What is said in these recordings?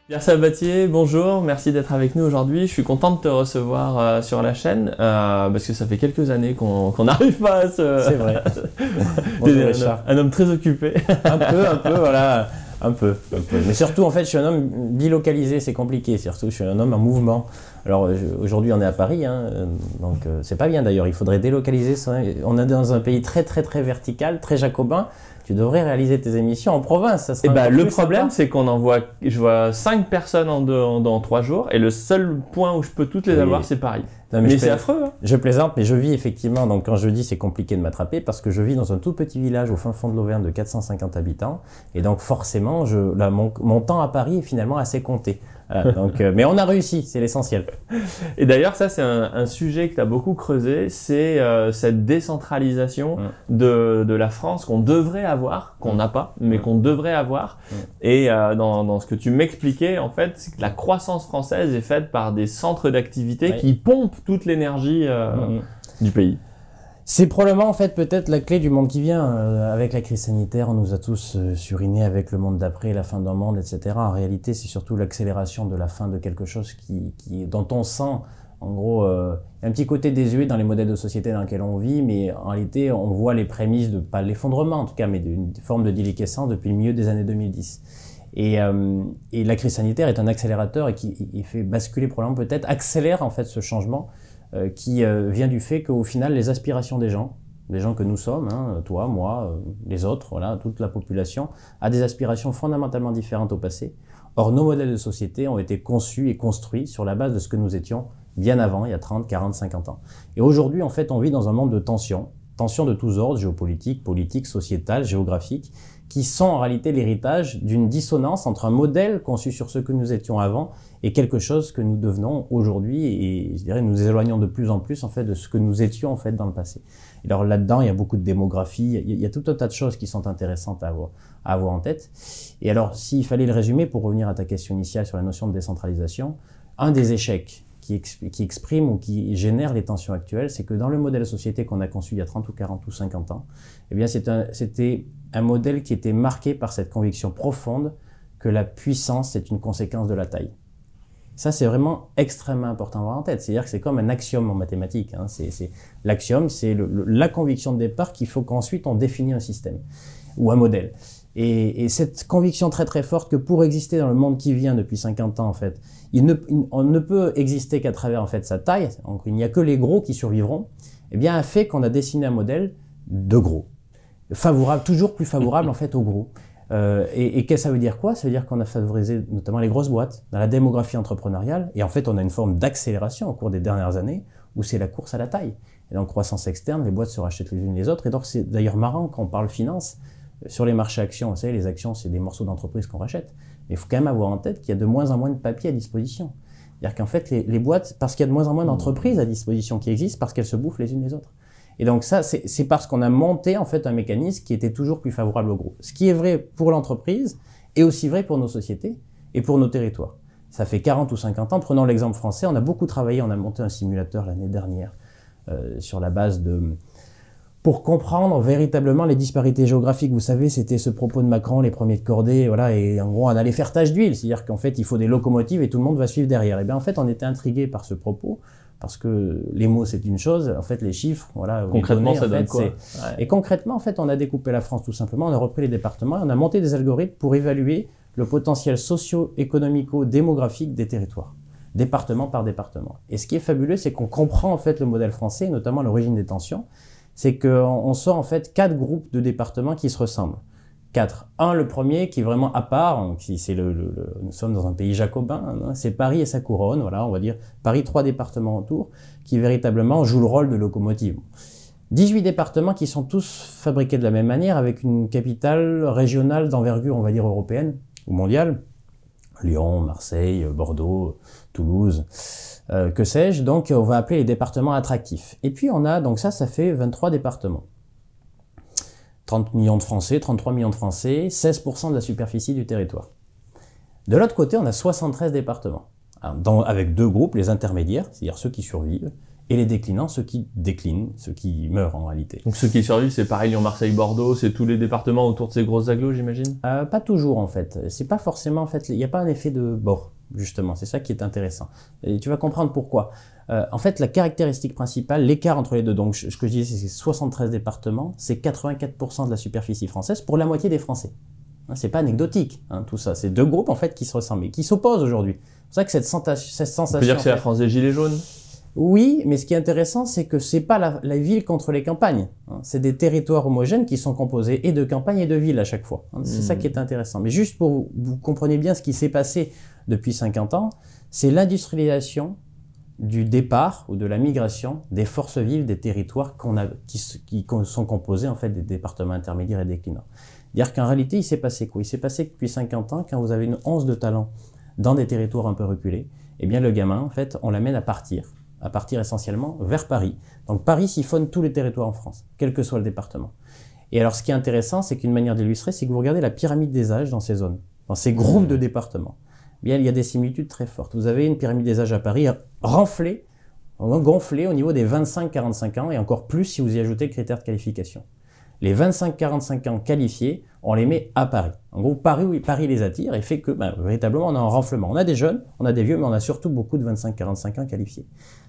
Pierre Sabatier, bonjour, merci d'être avec nous aujourd'hui. Je suis content de te recevoir sur la chaîne parce que ça fait quelques années qu'on n'arrive pas à se... C'est vrai. Bonjour Richard. Un homme très occupé. Un peu, voilà. Un peu. Mais surtout, en fait, je suis un homme bilocalisé, c'est compliqué. Surtout, je suis un homme en mouvement. Alors, aujourd'hui, on est à Paris, hein, donc c'est pas bien d'ailleurs. Il faudrait délocaliser. On est dans un pays très vertical, très jacobin. Tu devrais réaliser tes émissions en province. Ça serait le problème, c'est qu'on envoie, je vois 5 personnes dans 3 jours, et le seul point où je peux toutes les avoir, c'est Paris. Non, mais c'est affreux. Hein. Je plaisante, mais je vis effectivement, donc quand je dis c'est compliqué de m'attraper, parce que je vis dans un tout petit village au fin fond de l'Auvergne de 450 habitants, et donc forcément, mon temps à Paris est finalement assez compté. Voilà, donc, mais on a réussi, c'est l'essentiel. Et d'ailleurs, ça c'est un sujet que tu as beaucoup creusé, c'est cette décentralisation de la France qu'on devrait avoir, qu'on n'a pas, mais qu'on devrait avoir. Et dans ce que tu m'expliquais, en fait, c'est que la croissance française est faite par des centres d'activité qui pompent toute l'énergie du pays. C'est probablement en fait peut-être la clé du monde qui vient. Avec la crise sanitaire, on nous a tous surinés avec le monde d'après, la fin d'un monde, etc. En réalité, c'est surtout l'accélération de la fin de quelque chose dont on sent, en gros, un petit côté désuet dans les modèles de société dans lesquels on vit, mais en réalité, on voit les prémices de, pas l'effondrement en tout cas, mais d'une forme de déliquescence depuis le milieu des années 2010. Et la crise sanitaire est un accélérateur et qui fait basculer probablement peut-être, accélère en fait ce changement qui vient du fait qu'au final, les aspirations des gens que nous sommes, hein, toi, moi, les autres, voilà, toute la population, a des aspirations fondamentalement différentes au passé. Or, nos modèles de société ont été conçus et construits sur la base de ce que nous étions bien avant, il y a 30, 40, 50 ans. Et aujourd'hui, en fait, on vit dans un monde de tensions de tous ordres, géopolitiques, politiques, sociétales, géographiques, qui sont en réalité l'héritage d'une dissonance entre un modèle conçu sur ce que nous étions avant et quelque chose que nous devenons aujourd'hui, et je dirais nous éloignons de plus en plus en fait de ce que nous étions en fait dans le passé. Et alors là-dedans, il y a beaucoup de démographie, il y a tout un tas de choses qui sont intéressantes à avoir en tête. Et alors, s'il fallait le résumer pour revenir à ta question initiale sur la notion de décentralisation, un des échecs qui exprime ou qui génère les tensions actuelles, c'est que dans le modèle de société qu'on a conçu il y a 30 ou 40 ou 50 ans, eh bien c'était un modèle qui était marqué par cette conviction profonde que la puissance est une conséquence de la taille. Ça, c'est vraiment extrêmement important à avoir en tête. C'est-à-dire que c'est comme un axiome en mathématiques. Hein. L'axiome, c'est la conviction de départ qu'il faut qu'ensuite on définisse un système ou un modèle. Et cette conviction très forte que pour exister dans le monde qui vient depuis 50 ans, en fait, on ne peut exister qu'à travers en fait sa taille, donc il n'y a que les gros qui survivront, eh bien a fait qu'on a dessiné un modèle de gros, favorable, toujours plus favorable en fait aux gros. Et qu'est-ce que ça veut dire quoi? Ça veut dire qu'on a favorisé notamment les grosses boîtes dans la démographie entrepreneuriale, et en fait on a une forme d'accélération au cours des dernières années où c'est la course à la taille. Et donc croissance externe, les boîtes se rachètent les unes les autres, et donc c'est d'ailleurs marrant quand on parle finance. Sur les marchés actions, vous savez, les actions, c'est des morceaux d'entreprise qu'on rachète. Mais il faut quand même avoir en tête qu'il y a de moins en moins de papier à disposition. C'est-à-dire qu'en fait, les boîtes, parce qu'il y a de moins en moins d'entreprises à disposition qui existent, parce qu'elles se bouffent les unes les autres. Et donc ça, c'est parce qu'on a monté en fait un mécanisme qui était toujours plus favorable au gros. Ce qui est vrai pour l'entreprise est aussi vrai pour nos sociétés et pour nos territoires. Ça fait 40 ou 50 ans. Prenons l'exemple français. On a beaucoup travaillé, on a monté un simulateur l'année dernière sur la base pour comprendre véritablement les disparités géographiques. Vous savez, c'était ce propos de Macron, les premiers de cordée, voilà, et en gros, on allait faire tache d'huile, c'est-à-dire qu'en fait, il faut des locomotives et tout le monde va suivre derrière. Et bien, en fait, on était intrigués par ce propos, parce que les mots, c'est une chose, en fait, les chiffres, voilà. Concrètement, les données, ça donne quoi? Et concrètement, en fait, on a découpé la France tout simplement, on a repris les départements, et on a monté des algorithmes pour évaluer le potentiel socio-économico-démographique des territoires, département par département. Et ce qui est fabuleux, c'est qu'on comprend, en fait, le modèle français, notamment l'origine des tensions, c'est qu'on sort en fait 4 groupes de départements qui se ressemblent. 4. Un, le premier qui est vraiment à part, nous sommes dans un pays jacobin, hein, c'est Paris et sa couronne, voilà, on va dire Paris, 3 départements autour, qui véritablement jouent le rôle de locomotive. 18 départements qui sont tous fabriqués de la même manière, avec une capitale régionale d'envergure, on va dire européenne ou mondiale, Lyon, Marseille, Bordeaux, Toulouse, que sais-je, donc on va appeler les départements attractifs. Et puis on a, donc ça fait 23 départements. 30 millions de Français, 33 millions de Français, 16% de la superficie du territoire. De l'autre côté, on a 73 départements, avec 2 groupes, les intermédiaires, c'est-à-dire ceux qui survivent, et les déclinants, ceux qui déclinent, ceux qui meurent en réalité. Donc ceux qui survivent, c'est Paris, Lyon, Marseille, Bordeaux, c'est tous les départements autour de ces grosses agglos, j'imagine? Pas toujours en fait. C'est pas forcément en fait. Il n'y a pas un effet de bord justement. C'est ça qui est intéressant. Et tu vas comprendre pourquoi. En fait, la caractéristique principale, l'écart entre les deux. Donc ce que je disais, c'est 73 départements, c'est 84% de la superficie française pour la moitié des Français. C'est pas anecdotique, hein, tout ça. C'est deux groupes en fait qui se ressemblent et qui s'opposent aujourd'hui. C'est pour ça que cette sensation. On peut dire que c'est la France des Gilets jaunes? Oui, mais ce qui est intéressant, c'est que c'est pas la ville contre les campagnes. Hein. C'est des territoires homogènes qui sont composés et de campagnes et de villes à chaque fois. Hein. C'est ça qui est intéressant. Mais juste pour vous compreniez bien ce qui s'est passé depuis 50 ans, c'est l'industrialisation du départ ou de la migration des forces vives des territoires qui sont composés en fait des départements intermédiaires et déclinants. C'est-à-dire qu'en réalité, il s'est passé quoi? Il s'est passé que depuis 50 ans, quand vous avez une once de talent dans des territoires un peu reculés, eh bien le gamin, en fait, on l'amène à partir essentiellement vers Paris. Donc Paris siphonne tous les territoires en France, quel que soit le département. Et alors ce qui est intéressant, c'est qu'une manière d'illustrer, c'est que vous regardez la pyramide des âges dans ces zones, dans ces groupes de départements. Bien, il y a des similitudes très fortes. Vous avez une pyramide des âges à Paris gonflée au niveau des 25-45 ans, et encore plus si vous y ajoutez le critère de qualification. Les 25-45 ans qualifiés, on les met à Paris. En gros, Paris les attire et fait que, véritablement, on a un renflement. On a des jeunes, on a des vieux, mais on a surtout beaucoup de 25-45 ans qualifiés.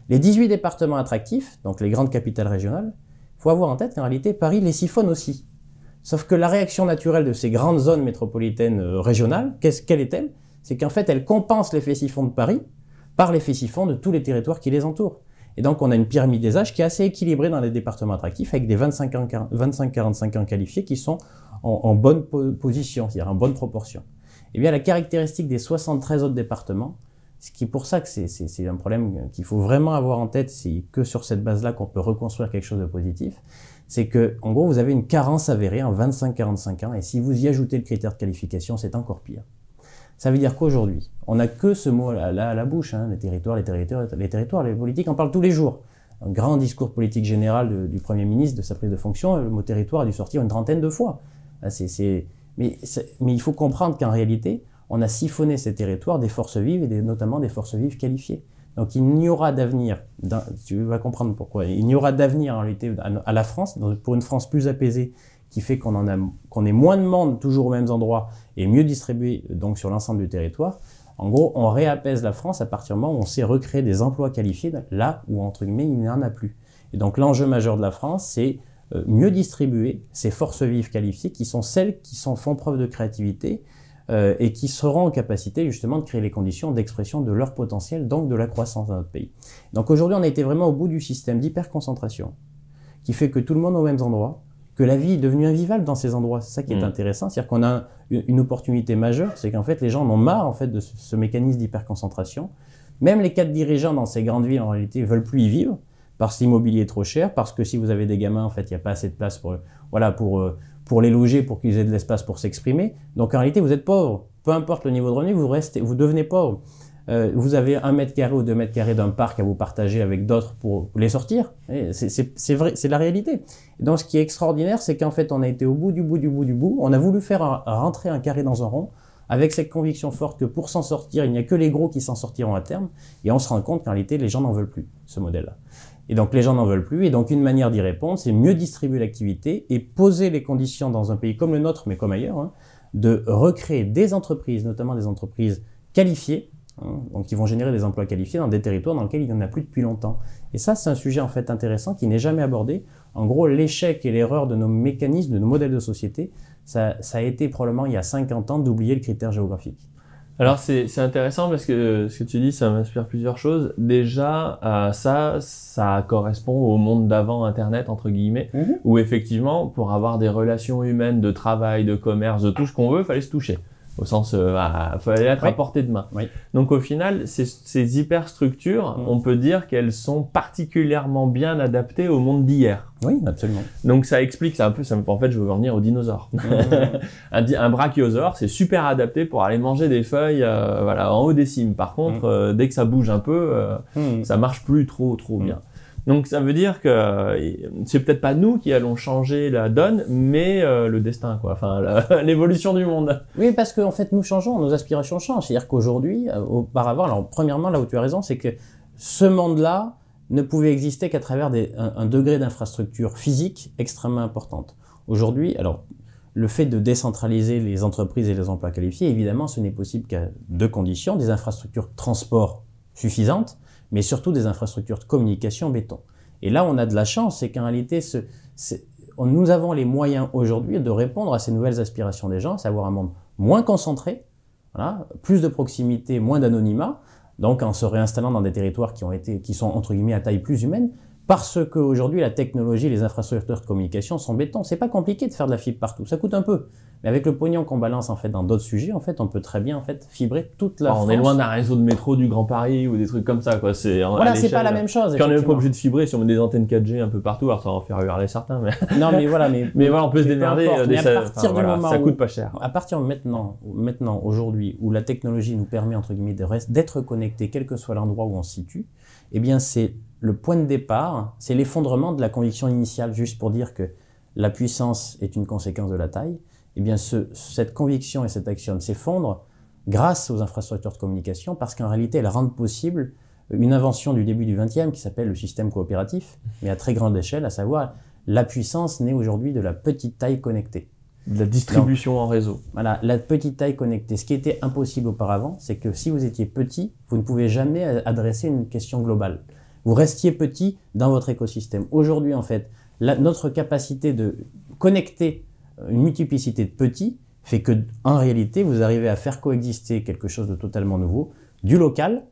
Les 18 départements attractifs, donc les grandes capitales régionales, il faut avoir en tête qu'en réalité, Paris les siphonne aussi. Sauf que la réaction naturelle de ces grandes zones métropolitaines régionales, quelle est-elle? C'est qu'en fait, elles compensent l'effet siphon de Paris par l'effet siphon de tous les territoires qui les entourent. Et donc, on a une pyramide des âges qui est assez équilibrée dans les départements attractifs, avec des 25-45 ans qualifiés qui sont en bonne position, c'est-à-dire en bonne proportion. Eh bien, la caractéristique des 73 autres départements, ce qui est pour ça que c'est un problème qu'il faut vraiment avoir en tête, c'est que sur cette base-là qu'on peut reconstruire quelque chose de positif, c'est que, en gros, vous avez une carence avérée en 25-45 ans, et si vous y ajoutez le critère de qualification, c'est encore pire. Ça veut dire qu'aujourd'hui, on n'a que ce mot-là à la bouche, hein, les territoires, les politiques en parlent tous les jours. Un grand discours politique général du Premier ministre, de sa prise de fonction, le mot territoire a dû sortir une trentaine de fois. Mais il faut comprendre qu'en réalité, on a siphonné ces territoires des forces vives et notamment des forces vives qualifiées. Donc il n'y aura d'avenir, tu vas comprendre pourquoi, il n'y aura d'avenir en réalité à la France, pour une France plus apaisée, qui fait qu'on ait moins de monde toujours aux mêmes endroits et mieux distribué donc sur l'ensemble du territoire. En gros, on réapaise la France à partir du moment où on sait recréer des emplois qualifiés là où, entre guillemets, il n'y en a plus. Et donc l'enjeu majeur de la France, c'est mieux distribuer ces forces vives qualifiées qui sont celles qui font preuve de créativité et qui seront en capacité justement de créer les conditions d'expression de leur potentiel, donc de la croissance dans notre pays. Donc aujourd'hui, on a été vraiment au bout du système d'hyperconcentration qui fait que tout le monde est aux mêmes endroits, que la vie est devenue invivable dans ces endroits. C'est ça qui est intéressant, c'est-à-dire qu'on a une opportunité majeure, c'est qu'en fait les gens en ont marre en fait de ce mécanisme d'hyperconcentration. Même les cadres dirigeants dans ces grandes villes en réalité veulent plus y vivre parce que l'immobilier est trop cher, parce que si vous avez des gamins en fait il n'y a pas assez de place pour les loger, pour qu'ils aient de l'espace pour s'exprimer. Donc en réalité vous êtes pauvre, peu importe le niveau de revenu, vous devenez pauvre. Vous avez 1 mètre carré ou 2 mètres carrés d'un parc à vous partager avec d'autres pour les sortir. C'est vrai, c'est la réalité. Et donc, ce qui est extraordinaire, c'est qu'en fait, on a été au bout du bout. On a voulu faire rentrer un carré dans un rond avec cette conviction forte que pour s'en sortir, il n'y a que les gros qui s'en sortiront à terme. Et on se rend compte qu'en réalité, les gens n'en veulent plus, ce modèle-là. Et donc, les gens n'en veulent plus. Et donc, une manière d'y répondre, c'est mieux distribuer l'activité et poser les conditions dans un pays comme le nôtre, mais comme ailleurs, hein, de recréer des entreprises, notamment des entreprises qualifiées, donc qui vont générer des emplois qualifiés dans des territoires dans lesquels il n'y en a plus depuis longtemps. Et ça, c'est un sujet en fait intéressant qui n'est jamais abordé. En gros, l'échec et l'erreur de nos mécanismes, de nos modèles de société, ça a été probablement il y a 50 ans d'oublier le critère géographique. Alors c'est intéressant parce que ce que tu dis, ça m'inspire plusieurs choses. Déjà, ça correspond au monde d'avant Internet, entre guillemets, où effectivement, pour avoir des relations humaines, de travail, de commerce, de tout ce qu'on veut, il fallait se toucher. Au sens, fallait être à portée de main. Oui. Donc au final, ces hyperstructures, on peut dire qu'elles sont particulièrement bien adaptées au monde d'hier. Oui, absolument. Donc ça explique, en fait, je veux revenir aux dinosaures. Un brachiosaure, c'est super adapté pour aller manger des feuilles, en haut des cimes. Par contre, dès que ça bouge un peu, ça marche plus trop bien. Donc ça veut dire que c'est peut-être pas nous qui allons changer la donne, mais le destin, quoi. Enfin, l'évolution du monde. Oui, parce qu'en fait, nous changeons, nos aspirations changent. C'est-à-dire qu'aujourd'hui, auparavant, alors premièrement, là où tu as raison, c'est que ce monde-là ne pouvait exister qu'à travers un degré d'infrastructure physique extrêmement importante. Aujourd'hui, alors, le fait de décentraliser les entreprises et les emplois qualifiés, évidemment, ce n'est possible qu'à deux conditions, des infrastructures de transport suffisantes, mais surtout des infrastructures de communication béton. Et là, on a de la chance, c'est qu'en réalité, nous avons les moyens aujourd'hui de répondre à ces nouvelles aspirations des gens, à savoir un monde moins concentré, voilà, plus de proximité, moins d'anonymat, donc en se réinstallant dans des territoires qui sont entre guillemets à taille plus humaine, parce qu'aujourd'hui la technologie, les infrastructures de communication sont béton. C'est pas compliqué de faire de la fibre partout, ça coûte un peu. Mais avec le pognon qu'on balance en fait dans d'autres sujets, en fait, on peut très bien en fait fibrer toute la France. On est loin d'un réseau de métro du Grand Paris ou des trucs comme ça, quoi. Voilà, c'est pas la même chose. Puis on n'est même pas obligé de fibrer si on met des antennes 4G un peu partout, alors ça va en faire hurler certains. Mais non, mais voilà, mais voilà, on peut se démerder. Ça coûte pas cher. À partir de maintenant, aujourd'hui, où la technologie nous permet entre guillemets d'être connecté, quel que soit l'endroit où on se situe, eh bien c'est le point de départ, c'est l'effondrement de la conviction initiale, juste pour dire que la puissance est une conséquence de la taille. Eh bien, cette conviction et cet axiome s'effondrent grâce aux infrastructures de communication, parce qu'en réalité, elles rendent possible une invention du début du XXe qui s'appelle le système coopératif, mais à très grande échelle, à savoir la puissance naît aujourd'hui de la petite taille connectée. De la distribution en réseau. Voilà, la petite taille connectée. Ce qui était impossible auparavant, c'est que si vous étiez petit, vous ne pouvez jamais adresser une question globale. Vous restiez petit dans votre écosystème. Aujourd'hui, en fait, notre capacité de connecter une multiplicité de petits fait que, en réalité, vous arrivez à faire coexister quelque chose de totalement nouveau, du local,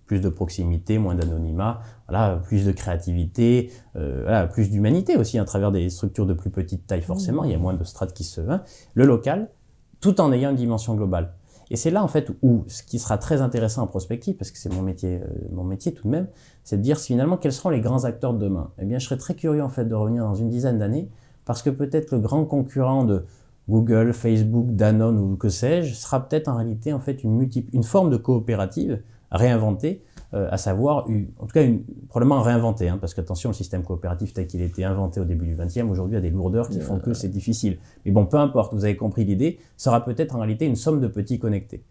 plus de proximité, moins d'anonymat, voilà, plus de créativité, voilà, plus d'humanité aussi à travers des structures de plus petite taille forcément, il y a moins de strates qui se... le local, tout en ayant une dimension globale. Et c'est là en fait où ce qui sera très intéressant en prospective, parce que c'est mon métier tout de même, c'est de dire finalement quels seront les grands acteurs de demain. Eh bien, je serais très curieux en fait de revenir dans une dizaine d'années, parce que peut-être le grand concurrent de Google, Facebook, Danone ou que sais-je sera peut-être en réalité en fait une forme de coopérative réinventée, à savoir, en tout cas probablement réinventée, hein, parce qu'attention, le système coopératif tel qu'il a été inventé au début du XXe, aujourd'hui a des lourdeurs qui font que c'est difficile. Mais bon, peu importe, vous avez compris l'idée, sera peut-être en réalité une somme de petits connectés.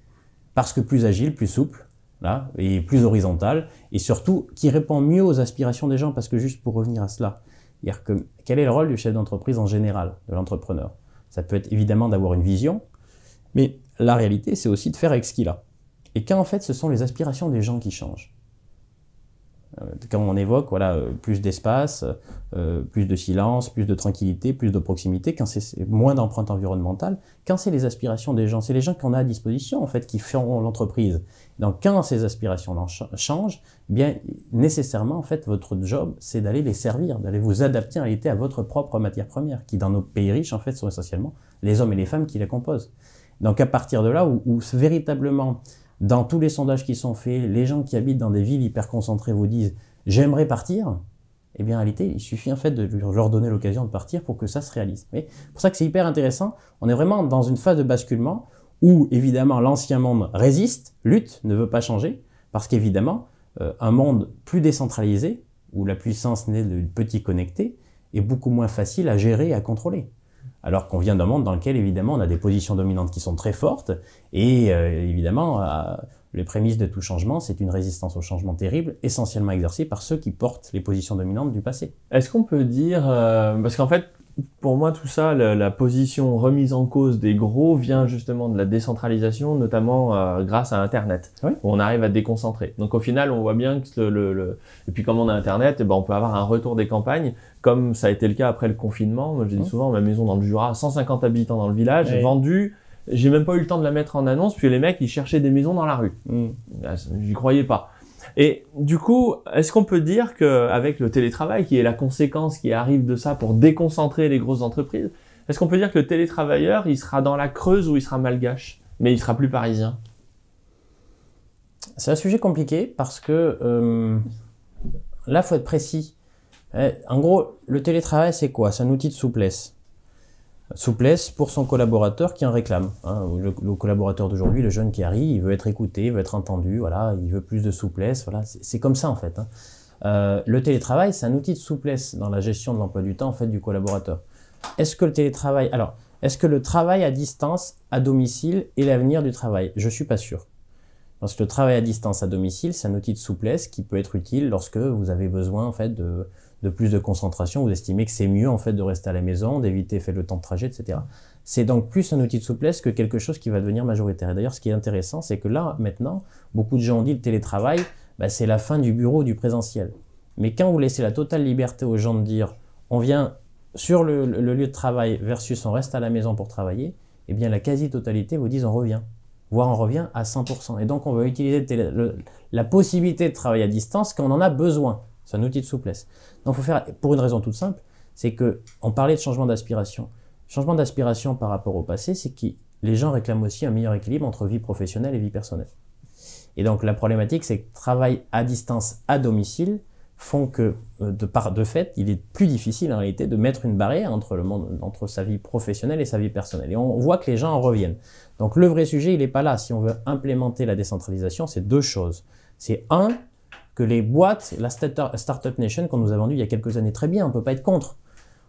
Parce que plus agile, plus souple, là, et plus horizontal, et surtout qui répond mieux aux aspirations des gens, parce que juste pour revenir à cela, c'est-à-dire que quel est le rôle du chef d'entreprise en général, de l'entrepreneur? Ça peut être évidemment d'avoir une vision, mais la réalité, c'est aussi de faire avec ce qu'il a. Et quand en fait, ce sont les aspirations des gens qui changent. Quand on évoque voilà, plus d'espace, plus de silence, plus de tranquillité, plus de proximité, quand c'est moins d'empreinte environnementale, quand c'est les aspirations des gens, c'est les gens qu'on a à disposition en fait qui feront l'entreprise. Donc quand ces aspirations changent, eh bien nécessairement en fait votre job c'est d'aller les servir, d'aller vous adapter en réalité à votre propre matière première, qui dans nos pays riches en fait sont essentiellement les hommes et les femmes qui la composent. Donc à partir de là où véritablement dans tous les sondages qui sont faits, les gens qui habitent dans des villes hyper concentrées vous disent « j'aimerais partir », eh bien en réalité, il suffit en fait de leur donner l'occasion de partir pour que ça se réalise. C'est pour ça que c'est hyper intéressant. On est vraiment dans une phase de basculement où évidemment l'ancien monde résiste, lutte, ne veut pas changer, parce qu'évidemment, un monde plus décentralisé, où la puissance naît de petits connectés, est beaucoup moins facile à gérer et à contrôler. Alors qu'on vient d'un monde dans lequel, évidemment, on a des positions dominantes qui sont très fortes, et évidemment, les prémices de tout changement, c'est une résistance au changement terrible, essentiellement exercée par ceux qui portent les positions dominantes du passé. Est-ce qu'on peut dire, parce qu'en fait, pour moi, tout ça, la position remise en cause des gros vient justement de la décentralisation, notamment grâce à Internet, oui. Où on arrive à déconcentrer. Donc au final, on voit bien que et puis comme on a Internet, eh ben, on peut avoir un retour des campagnes, comme ça a été le cas après le confinement. Moi, je dis souvent, ma maison dans le Jura, 150 habitants dans le village, oui. Vendue. J'ai même pas eu le temps de la mettre en annonce, puis les mecs, ils cherchaient des maisons dans la rue. J'y croyais pas. Et du coup, est-ce qu'on peut dire qu'avec le télétravail, qui est la conséquence qui arrive de ça pour déconcentrer les grosses entreprises, est-ce qu'on peut dire que le télétravailleur, il sera dans la Creuse ou il sera malgache, mais il sera plus parisien? C'est un sujet compliqué parce que là, il faut être précis. En gros, le télétravail, c'est quoi? C'est un outil de souplesse. Souplesse pour son collaborateur qui en réclame. Hein. Le collaborateur d'aujourd'hui, le jeune qui arrive, il veut être écouté, il veut être entendu, voilà, il veut plus de souplesse. Voilà. C'est comme ça en fait. Hein. Le télétravail, c'est un outil de souplesse dans la gestion de l'emploi du temps en fait, du collaborateur. Est-ce que le télétravail... Alors, est-ce que le travail à distance, à domicile, est l'avenir du travail? Je suis pas sûr. Parce que le travail à distance à domicile, c'est un outil de souplesse qui peut être utile lorsque vous avez besoin en fait de plus de concentration, vous estimez que c'est mieux en fait de rester à la maison, d'éviter le temps de trajet, etc. C'est donc plus un outil de souplesse que quelque chose qui va devenir majoritaire. Et d'ailleurs, ce qui est intéressant, c'est que là, maintenant, beaucoup de gens ont dit le télétravail, c'est la fin du bureau, du présentiel. Mais quand vous laissez la totale liberté aux gens de dire, on vient sur le lieu de travail versus on reste à la maison pour travailler, eh bien la quasi-totalité vous disent on revient, voire on revient à 100%. Et donc on va utiliser la possibilité de travailler à distance quand on en a besoin. C'est un outil de souplesse. Donc il faut faire, pour une raison toute simple, c'est qu'on parlait de changement d'aspiration. Changement d'aspiration par rapport au passé, c'est que les gens réclament aussi un meilleur équilibre entre vie professionnelle et vie personnelle. Et donc la problématique, c'est que travail à distance à domicile font que, de fait, il est plus difficile en réalité de mettre une barrière entre sa vie professionnelle et sa vie personnelle. Et on voit que les gens en reviennent. Donc le vrai sujet, il n'est pas là. Si on veut implémenter la décentralisation, c'est deux choses. C'est un, que les boîtes, la Startup Nation qu'on nous a vendue il y a quelques années, très bien, on ne peut pas être contre.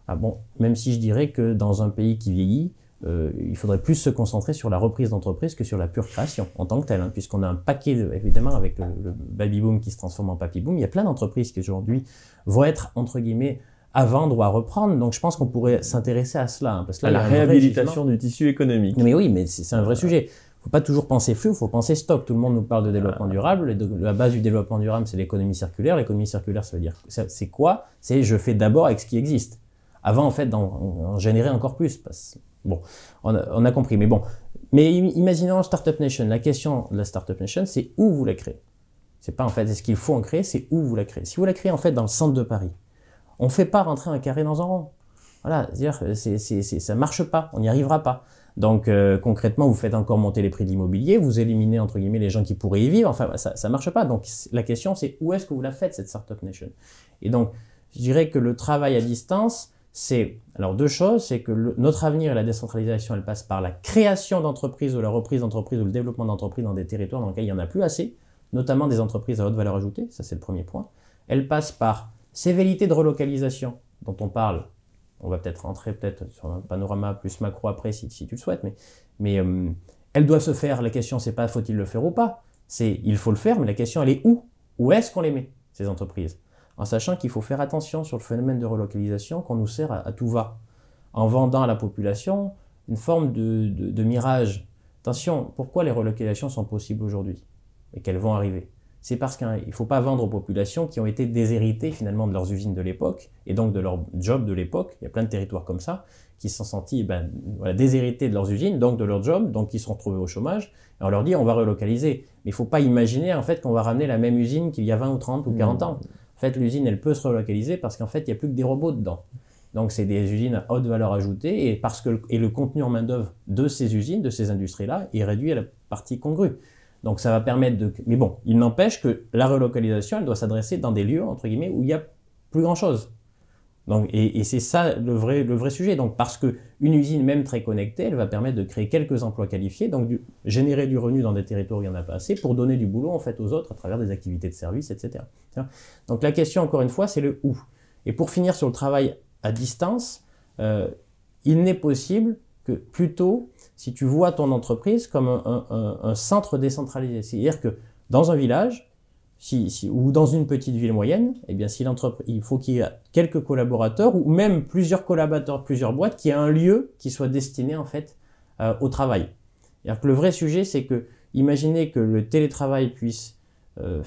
Ah bon, même si je dirais que dans un pays qui vieillit, il faudrait plus se concentrer sur la reprise d'entreprise que sur la pure création en tant que telle, puisqu'on a un paquet, évidemment, avec le baby-boom qui se transforme en papy-boom, il y a plein d'entreprises qui aujourd'hui vont être, entre guillemets, à vendre ou à reprendre. Donc je pense qu'on pourrait s'intéresser à cela. Parce que là, la réhabilitation du tissu économique. Mais oui, mais c'est un vrai sujet. Il ne faut pas toujours penser flux, il faut penser stock. Tout le monde nous parle de développement durable. La base du développement durable, c'est l'économie circulaire. L'économie circulaire, ça veut dire, c'est quoi? C'est je fais d'abord avec ce qui existe. Avant, en fait, d'en générer encore plus. Bon, on a compris. Mais bon, imaginons Startup Nation. La question de la Startup Nation, c'est où vous la créez. C'est pas en fait est-ce qu'il faut en créer, c'est où vous la créez. Si vous la créez en fait dans le centre de Paris, on ne fait pas rentrer un carré dans un rond. Voilà, c'est-à-dire ça marche pas, on n'y arrivera pas. Donc concrètement, vous faites encore monter les prix de l'immobilier, vous éliminez entre guillemets les gens qui pourraient y vivre. Enfin, ça marche pas. Donc la question, c'est où est-ce que vous la faites cette Startup Nation. Et donc, je dirais que le travail à distance, c'est alors deux choses, c'est que notre avenir et la décentralisation, elle passe par la création d'entreprises ou la reprise d'entreprises ou le développement d'entreprises dans des territoires dans lesquels il n'y en a plus assez, notamment des entreprises à haute valeur ajoutée, ça c'est le premier point. Elle passe par ces velléités de relocalisation dont on parle. On va peut-être rentrer sur un panorama plus macro après si tu le souhaites, mais elle doit se faire. La question c'est pas faut-il le faire ou pas, c'est il faut le faire, mais la question elle est où? Où est-ce qu'on les met, ces entreprises? En sachant qu'il faut faire attention sur le phénomène de relocalisation qu'on nous sert à tout va, en vendant à la population une forme de mirage. Attention, pourquoi les relocalisations sont possibles aujourd'hui et qu'elles vont arriver? C'est parce qu'il ne faut pas vendre aux populations qui ont été déshéritées finalement de leurs usines de l'époque et donc de leur job de l'époque. Il y a plein de territoires comme ça qui se sont sentis déshérités de leurs usines, donc de leur job, donc qui se sont retrouvés au chômage. Et on leur dit on va relocaliser. Mais il ne faut pas imaginer en fait qu'on va ramener la même usine qu'il y a 20 ou 30 ou 40 ans. En fait, l'usine, elle peut se relocaliser parce qu'en fait, il n'y a plus que des robots dedans. Donc, c'est des usines à haute valeur ajoutée et le contenu en main-d'œuvre de ces usines, de ces industries-là, est réduit à la partie congrue. Donc, ça va permettre de. Mais bon, il n'empêche que la relocalisation, elle doit s'adresser dans des lieux, entre guillemets, où il n'y a plus grand-chose. Donc, et c'est ça le vrai sujet. Donc, parce qu'une usine, même très connectée, elle va permettre de créer quelques emplois qualifiés, donc générer du revenu dans des territoires où il n'y en a pas assez, pour donner du boulot en fait aux autres à travers des activités de service, etc. Donc, la question, encore une fois, c'est le où. Et pour finir sur le travail à distance, il n'est possible que plutôt, si tu vois ton entreprise comme un centre décentralisé, c'est-à-dire que dans un village, ou dans une petite ville moyenne, eh bien, il faut qu'il y ait quelques collaborateurs ou même plusieurs collaborateurs, plusieurs boîtes, qui aient un lieu qui soit destiné en fait au travail. C'est-à-dire que le vrai sujet, c'est que imaginez que le télétravail puisse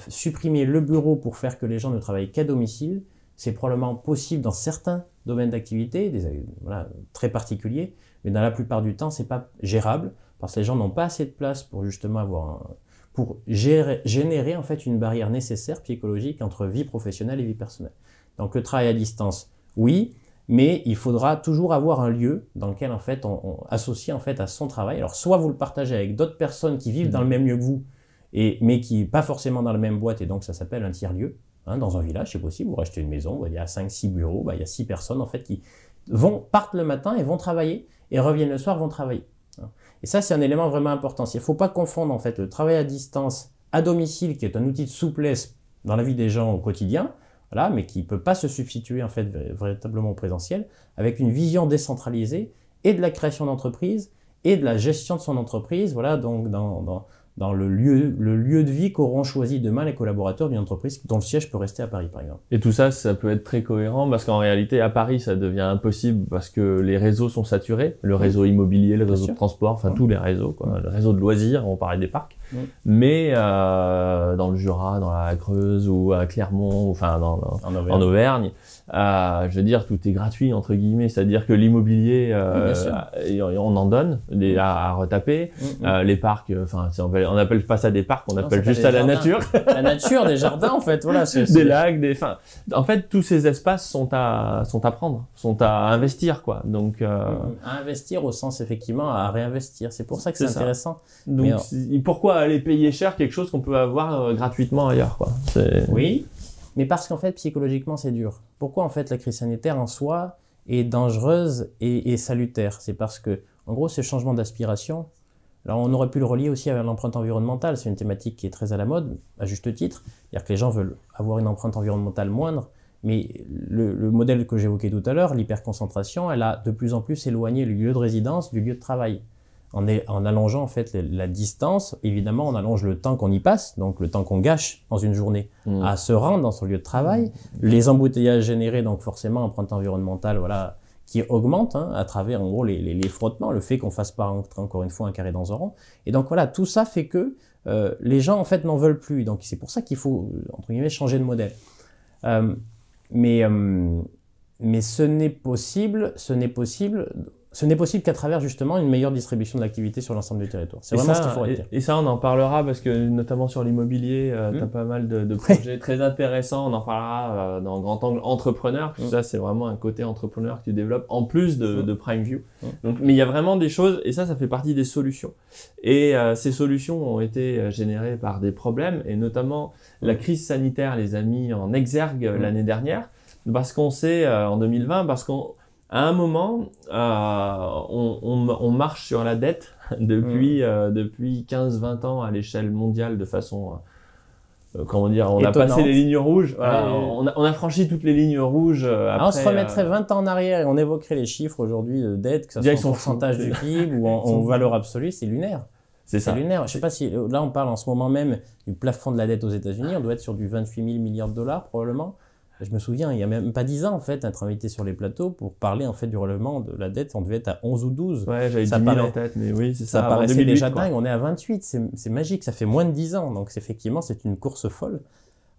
supprimer le bureau pour faire que les gens ne travaillent qu'à domicile. C'est probablement possible dans certains domaines d'activité, très particuliers, mais dans la plupart du temps, c'est pas gérable parce que les gens n'ont pas assez de place pour justement pour générer en fait une barrière nécessaire psychologique entre vie professionnelle et vie personnelle. Donc le travail à distance, oui, mais il faudra toujours avoir un lieu dans lequel en fait on associe en fait à son travail. Alors soit vous le partagez avec d'autres personnes qui vivent dans le même lieu que vous, mais qui pas forcément dans la même boîte, et donc ça s'appelle un tiers-lieu. Dans un village, c'est possible, vous rachetez une maison, il y a 5-6 bureaux, il y a 6 personnes en fait qui partent le matin et vont travailler, et reviennent le soir, vont travailler. Et ça, c'est un élément vraiment important. Il ne faut pas confondre en fait le travail à distance à domicile, qui est un outil de souplesse dans la vie des gens au quotidien, voilà, mais qui ne peut pas se substituer en fait véritablement au présentiel, avec une vision décentralisée et de la création d'entreprise et de la gestion de son entreprise, voilà, donc dans dans le lieu de vie qu'auront choisi demain les collaborateurs d'une entreprise dont le siège peut rester à Paris, par exemple. Et tout ça, ça peut être très cohérent parce qu'en réalité, à Paris, ça devient impossible parce que les réseaux sont saturés. Le réseau immobilier, le réseau de transport, enfin tous les réseaux, quoi. Le réseau de loisirs, on parlait des parcs. Mais dans le Jura, dans la Creuse ou à Clermont, enfin en Auvergne, je veux dire, tout est gratuit, entre guillemets. C'est-à-dire que l'immobilier, on en donne à retaper. Les parcs, enfin, on n'appelle pas ça des parcs, on appelle juste ça la nature. La nature, des jardins, en fait, voilà. Des lacs, en fait, tous ces espaces sont à prendre, sont à investir, quoi. Donc, à investir au sens, effectivement, à réinvestir. C'est pour ça que c'est intéressant. Donc, pourquoi aller payer cher quelque chose qu'on peut avoir gratuitement ailleurs, quoi. Oui, mais parce qu'en fait, psychologiquement, c'est dur. Pourquoi, en fait, la crise sanitaire en soi est dangereuse et salutaire? C'est parce que, en gros, ce changement d'aspiration, alors on aurait pu le relier aussi à l'empreinte environnementale. C'est une thématique qui est très à la mode, à juste titre. C'est-à-dire que les gens veulent avoir une empreinte environnementale moindre, mais le modèle que j'évoquais tout à l'heure, l'hyperconcentration, elle a de plus en plus éloigné le lieu de résidence du lieu de travail. En allongeant en fait la distance, évidemment on allonge le temps qu'on y passe, donc le temps qu'on gâche dans une journée à se rendre dans son lieu de travail, les embouteillages générés, donc forcément empreinte environnementale, voilà, qui augmente à travers en gros les frottements, le fait qu'on fasse pas encore une fois un carré dans un rond, et donc voilà, tout ça fait que les gens en fait n'en veulent plus, donc c'est pour ça qu'il faut entre guillemets changer de modèle. Mais ce n'est possible qu'à travers justement une meilleure distribution de l'activité sur l'ensemble du territoire. C'est vraiment ce qu'il faut retenir. Et ça, on en parlera parce que notamment sur l'immobilier, tu as pas mal de projets très intéressants. On en parlera dans Grand Angle Entrepreneur. Parce que ça, c'est vraiment un côté entrepreneur que tu développes en plus de PrimeView. Donc, mais il y a vraiment des choses, et ça fait partie des solutions. Et ces solutions ont été générées par des problèmes, et notamment la crise sanitaire les a mis en exergue l'année dernière, parce qu'on sait, en 2020, parce qu'à un moment, on marche sur la dette depuis 15-20 ans à l'échelle mondiale de façon, comment dire, on a passé les lignes rouges, voilà, on a franchi toutes les lignes rouges. Après, on se remettrait 20 ans en arrière et on évoquerait les chiffres aujourd'hui de dette, que ce soit en pourcentage du PIB ou en valeur absolue, c'est lunaire. C'est lunaire. Je sais pas si, là on parle en ce moment même du plafond de la dette aux États-Unis, on doit être sur du 28 000 milliards de dollars probablement. Je me souviens, il n'y a même pas 10 ans, en fait, être invité sur les plateaux pour parler, en fait, du relèvement de la dette. On devait être à 11 ou 12. Ouais, j'avais 10 000 en tête, mais oui, c'est ça. Ça paraissait 2008, déjà dingue. On est à 28. C'est magique. Ça fait moins de 10 ans. Donc, effectivement, c'est une course folle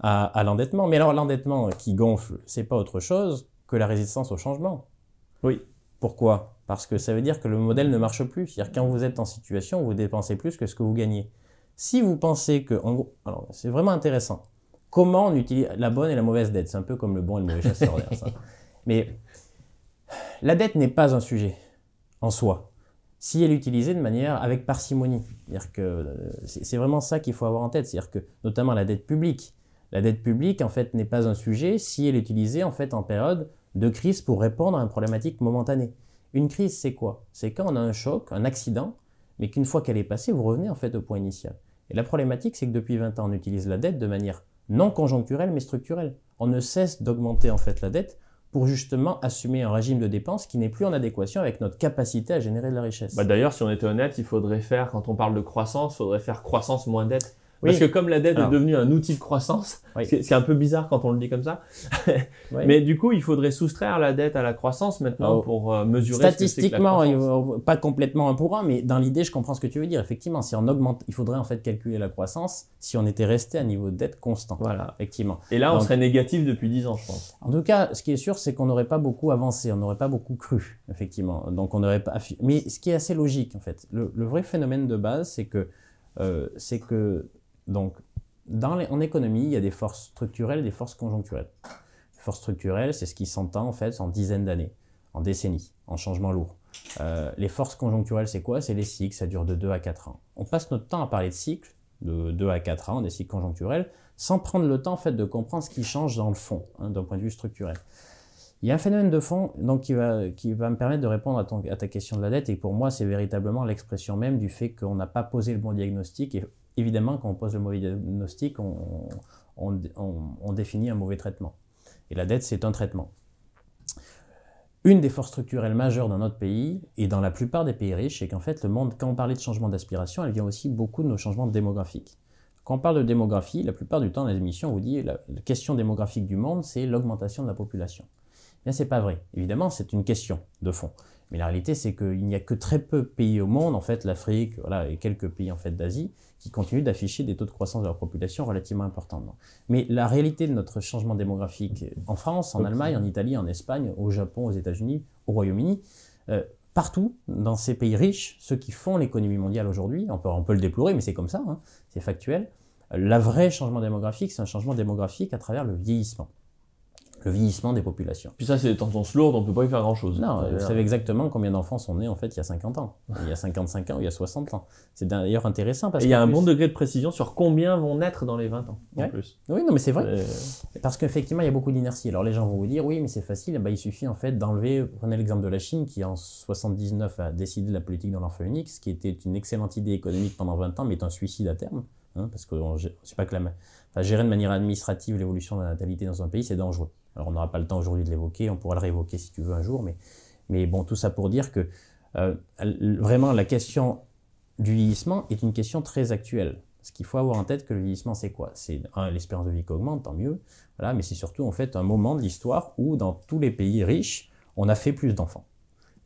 à l'endettement. Mais alors, l'endettement qui gonfle, c'est pas autre chose que la résistance au changement. Oui. Pourquoi? Parce que ça veut dire que le modèle ne marche plus. C'est-à-dire, quand vous êtes en situation où vous dépensez plus que ce que vous gagnez. Si vous pensez que, en gros, alors, c'est vraiment intéressant. Comment on utilise la bonne et la mauvaise dette? C'est un peu comme le bon et le mauvais chasseur d'air, ça. Mais la dette n'est pas un sujet en soi, si elle est utilisée de manière avec parcimonie. C'est-à-dire que c'est vraiment ça qu'il faut avoir en tête. C'est-à-dire que notamment la dette publique. La dette publique, en fait, n'est pas un sujet si elle est utilisée en fait en période de crise pour répondre à une problématique momentanée. Une crise, c'est quoi? C'est quand on a un choc, un accident, mais qu'une fois qu'elle est passée, vous revenez en fait au point initial. Et la problématique, c'est que depuis 20 ans, on utilise la dette de manière non conjoncturelle mais structurelle. On ne cesse d'augmenter en fait la dette pour justement assumer un régime de dépenses qui n'est plus en adéquation avec notre capacité à générer de la richesse. D'ailleurs, si on était honnête, il faudrait faire, quand on parle de croissance, il faudrait faire croissance moins dette. Parce que comme la dette est devenue un outil de croissance, c'est un peu bizarre quand on le dit comme ça, mais du coup, il faudrait soustraire la dette à la croissance maintenant pour mesurer statistiquement, ce que c'est que la croissance. Pas complètement un pour un, mais dans l'idée, je comprends ce que tu veux dire. Effectivement, si on augmente, il faudrait en fait calculer la croissance si on était resté à niveau de dette constant. Voilà. Effectivement. Et là, on serait négatif depuis 10 ans, je pense. En tout cas, ce qui est sûr, c'est qu'on n'aurait pas beaucoup avancé, on n'aurait pas beaucoup cru, effectivement. Donc, on n'aurait pas. Mais ce qui est assez logique, en fait, le vrai phénomène de base, c'est que donc, en économie, il y a des forces structurelles et des forces conjoncturelles. Les forces structurelles, c'est ce qui s'entend en fait en dizaines d'années, en décennies, en changements lourds. Les forces conjoncturelles, c'est quoi? C'est les cycles, ça dure de 2 à 4 ans. On passe notre temps à parler de cycles, de 2 à 4 ans, des cycles conjoncturels, sans prendre le temps en fait, de comprendre ce qui change dans le fond, d'un point de vue structurel. Il y a un phénomène de fond donc, qui va me permettre de répondre à ta question de la dette, et pour moi, c'est véritablement l'expression même du fait qu'on n'a pas posé le bon diagnostic. Et évidemment, quand on pose le mauvais diagnostic, on définit un mauvais traitement. Et la dette, c'est un traitement. une des forces structurelles majeures dans notre pays et dans la plupart des pays riches, c'est qu'en fait, le monde, quand on parlait de changement d'aspiration, elle vient aussi beaucoup de nos changements démographiques. Quand on parle de démographie, la plupart du temps, dans les émissions, on vous dit la question démographique du monde, c'est l'augmentation de la population. Bien, c'est pas vrai. Évidemment, c'est une question de fond. Mais la réalité, c'est qu'il n'y a que très peu de pays au monde, en fait, l'Afrique, voilà, et quelques pays en fait d'Asie, qui continuent d'afficher des taux de croissance de leur population relativement importants. Mais la réalité de notre changement démographique en France, en Allemagne, en Italie, en Espagne, au Japon, aux États-Unis, au Royaume-Uni, partout dans ces pays riches, ceux qui font l'économie mondiale aujourd'hui, on peut le déplorer, mais c'est comme ça, hein, c'est factuel. Le vrai changement démographique, c'est un changement démographique à travers le vieillissement des populations. Puis ça, c'est des tendances lourdes, on ne peut pas y faire grand-chose. Non, vous savez exactement combien d'enfants sont nés en fait il y a 50 ans, il y a 55 ans, il y a 60 ans. C'est d'ailleurs intéressant parce qu'il y a un bon degré de précision sur combien vont naître dans les 20 ans, en plus. Oui, non, mais c'est vrai. Parce qu'effectivement, il y a beaucoup d'inertie. Alors les gens vont vous dire, oui, mais c'est facile, bah, il suffit en fait d'enlever, prenez l'exemple de la Chine qui en 79 a décidé de la politique de l'enfant unique, ce qui était une excellente idée économique pendant 20 ans, mais est un suicide à terme. Hein, parce que c'est pas que gérer de manière administrative l'évolution de la natalité dans un pays, c'est dangereux. Alors on n'aura pas le temps aujourd'hui de l'évoquer, on pourra le réévoquer si tu veux un jour, mais bon, tout ça pour dire que vraiment la question du vieillissement est une question très actuelle. Ce qu'il faut avoir en tête que le vieillissement, c'est quoi? C'est l'espérance de vie qui augmente, tant mieux, voilà, mais c'est surtout en fait un moment de l'histoire où dans tous les pays riches, on a fait plus d'enfants.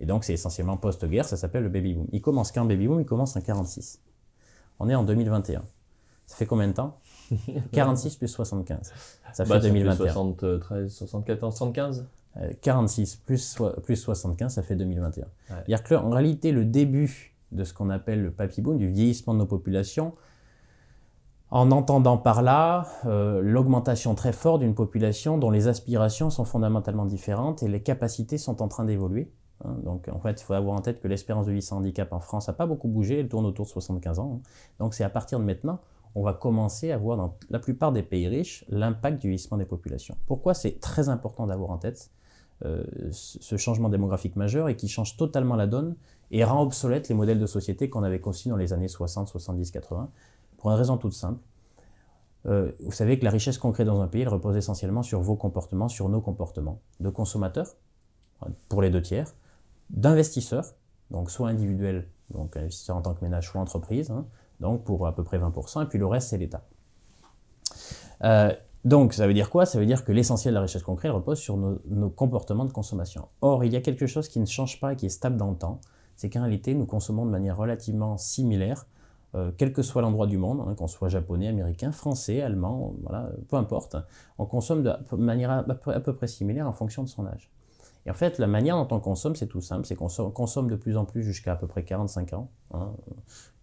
Et donc c'est essentiellement post-guerre, ça s'appelle le baby-boom. Il commence quand le baby-boom? Il commence en 1946. On est en 2021. Ça fait combien de temps? 46 plus 75. Ça fait 2021. 73, 74, 75 46 plus 75, ça fait 2021. C'est-à-dire qu'en réalité, le début de ce qu'on appelle le papy boom, du vieillissement de nos populations, en entendant par là l'augmentation très forte d'une population dont les aspirations sont fondamentalement différentes et les capacités sont en train d'évoluer. Hein. Donc en fait, il faut avoir en tête que l'espérance de vie sans handicap en France n'a pas beaucoup bougé, elle tourne autour de 75 ans. Hein. Donc c'est à partir de maintenant, on va commencer à voir dans la plupart des pays riches l'impact du vieillissement des populations. Pourquoi c'est très important d'avoir en tête ce changement démographique majeur et qui change totalement la donne et rend obsolètes les modèles de société qu'on avait conçus dans les années 60, 70, 80, pour une raison toute simple. Vous savez que la richesse qu'on crée dans un pays, elle repose essentiellement sur vos comportements, sur nos comportements, de consommateurs, pour les 2/3, d'investisseurs, donc soit individuels, donc investisseurs en tant que ménage, soit entreprise, hein, donc pour à peu près 20%, et puis le reste, c'est l'État. Donc, ça veut dire quoi? Ça veut dire que l'essentiel de la richesse qu'on crée repose sur nos comportements de consommation. Or, il y a quelque chose qui ne change pas et qui est stable dans le temps, c'est qu'en réalité, nous consommons de manière relativement similaire, quel que soit l'endroit du monde, hein, qu'on soit japonais, américain, français, allemand, voilà, peu importe, on consomme de manière à peu près similaire en fonction de son âge. Et en fait, la manière dont on consomme, c'est tout simple, c'est qu'on consomme de plus en plus jusqu'à peu près 45 ans. Hein.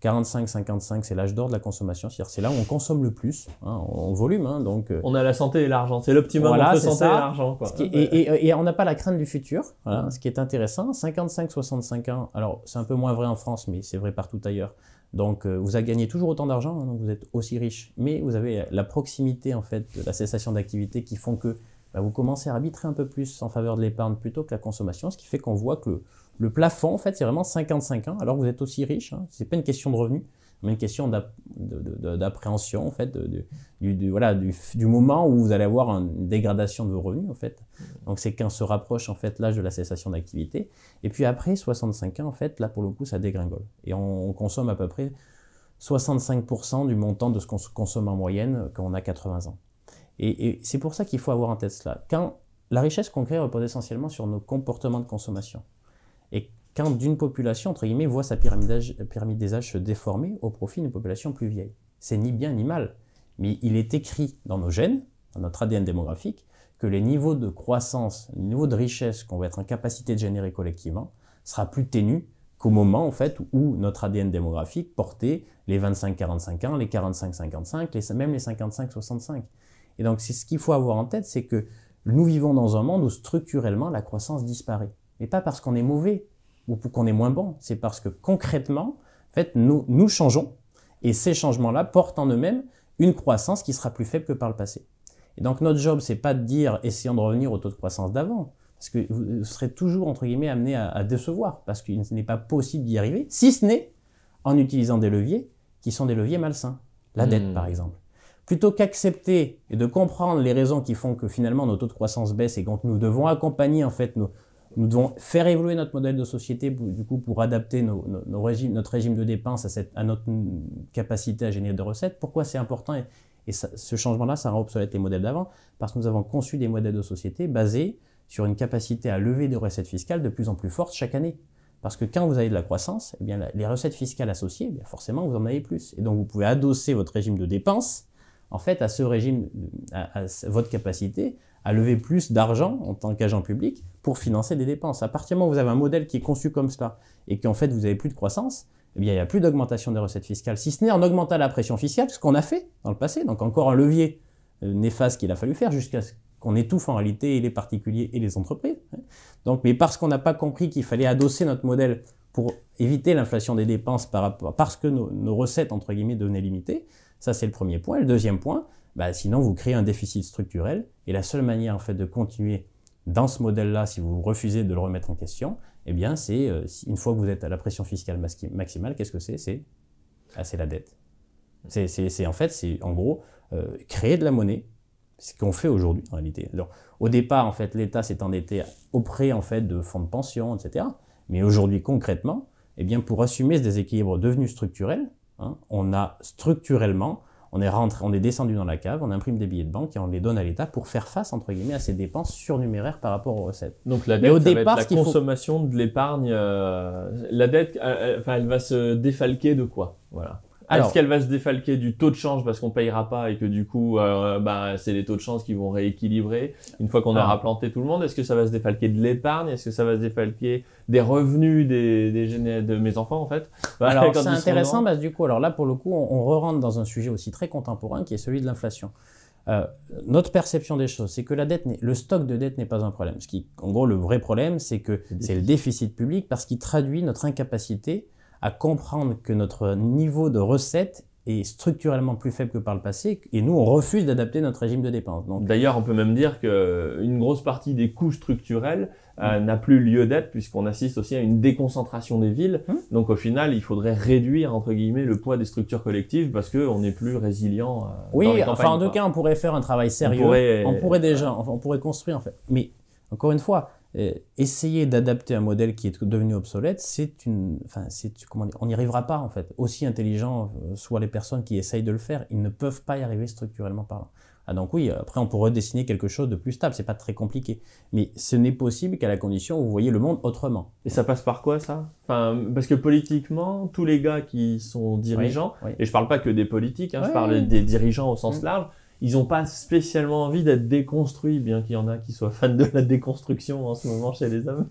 45-55, c'est l'âge d'or de la consommation, c'est-à-dire c'est là où on consomme le plus, hein, en volume. Hein, donc, on a la santé et l'argent, c'est l'optimum entre santé et l'argent. Et on n'a pas la crainte du futur, voilà, ce qui est intéressant. 55-65 ans, alors c'est un peu moins vrai en France, mais c'est vrai partout ailleurs. Donc vous avez gagné toujours autant d'argent, hein, donc vous êtes aussi riche, mais vous avez la proximité en fait de la cessation d'activité qui font que vous commencez à arbitrer un peu plus en faveur de l'épargne plutôt que la consommation, ce qui fait qu'on voit que le plafond, en fait, c'est vraiment 55 ans, alors que vous êtes aussi riche. Hein. Ce n'est pas une question de revenu, mais une question d'appréhension, en fait, du moment où vous allez avoir une dégradation de vos revenus, en fait. Donc, c'est quand se rapproche, en fait, l'âge de la cessation d'activité. Et puis après, 65 ans, en fait, là, pour le coup, ça dégringole. Et on consomme à peu près 65% du montant de ce qu'on consomme en moyenne quand on a 80 ans. Et c'est pour ça qu'il faut avoir en tête cela. Quand la richesse qu'on crée repose essentiellement sur nos comportements de consommation. Et quand d'une population, entre guillemets, voit sa pyramide des âges se déformer au profit d'une population plus vieille. C'est ni bien ni mal, mais il est écrit dans nos gènes, dans notre ADN démographique, que les niveaux de croissance, les niveaux de richesse qu'on va être en capacité de générer collectivement sera plus ténu qu'au moment en fait, où notre ADN démographique portait les 25-45 ans, les 45-55, même les 55-65. Et donc, c'est ce qu'il faut avoir en tête, c'est que nous vivons dans un monde où structurellement la croissance disparaît. Et pas parce qu'on est mauvais ou qu'on est moins bon, c'est parce que concrètement, en fait, nous changeons et ces changements-là portent en eux-mêmes une croissance qui sera plus faible que par le passé. Et donc, notre job, c'est pas de dire essayons de revenir au taux de croissance d'avant, parce que vous serez toujours, entre guillemets, amené à décevoir, parce qu'il n'est pas possible d'y arriver, si ce n'est en utilisant des leviers qui sont des leviers malsains. La dette, par exemple. Plutôt qu'accepter et de comprendre les raisons qui font que finalement nos taux de croissance baissent et donc nous devons accompagner en fait Nous devons faire évoluer notre modèle de société du coup pour adapter notre régime de dépenses à notre capacité à générer de recettes. Pourquoi c'est important et ce changement-là, ça rend obsolète les modèles d'avant? Parce que nous avons conçu des modèles de société basés sur une capacité à lever des recettes fiscales de plus en plus fortes chaque année. Parce que quand vous avez de la croissance, eh bien, les recettes fiscales associées, eh bien, forcément, vous en avez plus. Et donc, vous pouvez adosser votre régime de dépenses, en fait, à ce régime, à votre capacité à lever plus d'argent en tant qu'agent public pour financer des dépenses. À partir du moment où vous avez un modèle qui est conçu comme cela et qu'en fait, vous avez plus de croissance, eh bien, il n'y a plus d'augmentation des recettes fiscales, si ce n'est en augmentant la pression fiscale, ce qu'on a fait dans le passé. Donc, encore un levier néfaste qu'il a fallu faire jusqu'à ce qu'on étouffe en réalité les particuliers et les entreprises. Donc, mais parce qu'on n'a pas compris qu'il fallait adosser notre modèle pour éviter l'inflation des dépenses parce que nos recettes, entre guillemets, devenaient limitées, ça c'est le premier point. Et le deuxième point, sinon vous créez un déficit structurel et la seule manière en fait de continuer dans ce modèle-là, si vous refusez de le remettre en question, eh bien c'est une fois que vous êtes à la pression fiscale maximale, qu'est-ce que c'est? C'est la dette. C'est en gros créer de la monnaie. C'est ce qu'on fait aujourd'hui en réalité. Alors, au départ, en fait, l'État s'est endetté auprès en fait de fonds de pension, etc. Mais aujourd'hui, concrètement, eh bien, pour assumer ce déséquilibre devenu structurel, on a structurellement, on est descendu dans la cave, on imprime des billets de banque et on les donne à l'État pour faire face entre guillemets à ces dépenses surnuméraires par rapport aux recettes. Donc la dette, ça va être la consommation de l'épargne. La dette, elle va se défalquer de quoi? Voilà. Est-ce qu'elle va se défalquer du taux de change parce qu'on payera pas et que du coup, c'est les taux de change qui vont rééquilibrer une fois qu'on aura planté tout le monde? Est-ce que ça va se défalquer de l'épargne? Est-ce que ça va se défalquer des revenus de mes enfants en fait? Alors c'est intéressant parce que du coup, alors là pour le coup, on re-rentre dans un sujet aussi très contemporain qui est celui de l'inflation. Notre perception des choses, c'est que le stock de dette n'est pas un problème. En gros, le vrai problème, c'est que c'est le déficit public parce qu'il traduit notre incapacité à comprendre que notre niveau de recettes est structurellement plus faible que par le passé, et nous, on refuse d'adapter notre régime de dépenses. D'ailleurs, on peut même dire qu'une grosse partie des coûts structurels n'a plus lieu d'être, puisqu'on assiste aussi à une déconcentration des villes. Donc au final, il faudrait réduire, entre guillemets, le poids des structures collectives, parce qu'on n'est plus résilient oui, dans les campagnes, en tout cas, on pourrait faire un travail sérieux, on pourrait construire, en fait. Mais, encore une fois, essayer d'adapter un modèle qui est devenu obsolète, on n'y arrivera pas en fait. Aussi intelligents soient les personnes qui essayent de le faire, ils ne peuvent pas y arriver structurellement parlant. Donc oui, après on pourrait dessiner quelque chose de plus stable, c'est pas très compliqué. Mais ce n'est possible qu'à la condition où vous voyez le monde autrement. Et ça passe par quoi ça? Parce que politiquement, tous les gars qui sont dirigeants, et je parle pas que des politiques, je parle des dirigeants au sens large, ils n'ont pas spécialement envie d'être déconstruits, bien qu'il y en a qui soient fans de la déconstruction en ce moment chez les hommes.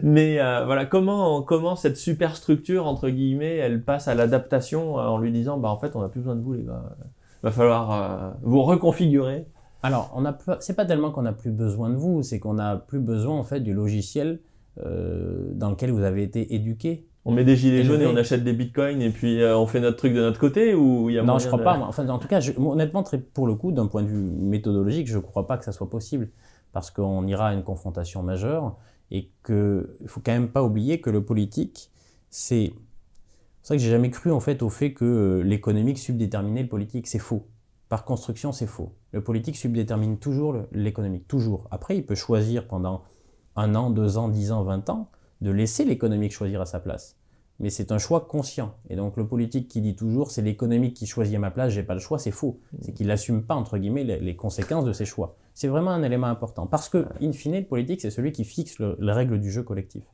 Mais voilà, comment cette superstructure, entre guillemets, elle passe à l'adaptation en lui disant, en fait, on n'a plus besoin de vous les gars, va falloir vous reconfigurer. Alors, c'est pas tellement qu'on n'a plus besoin de vous, c'est qu'on n'a plus besoin en fait du logiciel dans lequel vous avez été éduqué. On met des gilets jaunes et on achète des bitcoins et puis on fait notre truc de notre côté ou il y a Non, je crois pas. Enfin, en tout cas, honnêtement, pour le coup, d'un point de vue méthodologique, je crois pas que ça soit possible parce qu'on ira à une confrontation majeure et il faut quand même pas oublier que le politique, c'est vrai que j'ai jamais cru en fait au fait que l'économique subdéterminait le politique. C'est faux. Par construction, c'est faux. Le politique subdétermine toujours l'économique, toujours. Après, il peut choisir pendant 1 an, 2 ans, 10 ans, 20 ans de laisser l'économique choisir à sa place. Mais c'est un choix conscient. Et donc le politique qui dit toujours c'est l'économique qui choisit à ma place, j'ai pas le choix, c'est faux. C'est qu'il n'assume pas, entre guillemets, les conséquences de ses choix. C'est vraiment un élément important. Parce que, in fine, le politique, c'est celui qui fixe les règles du jeu collectif.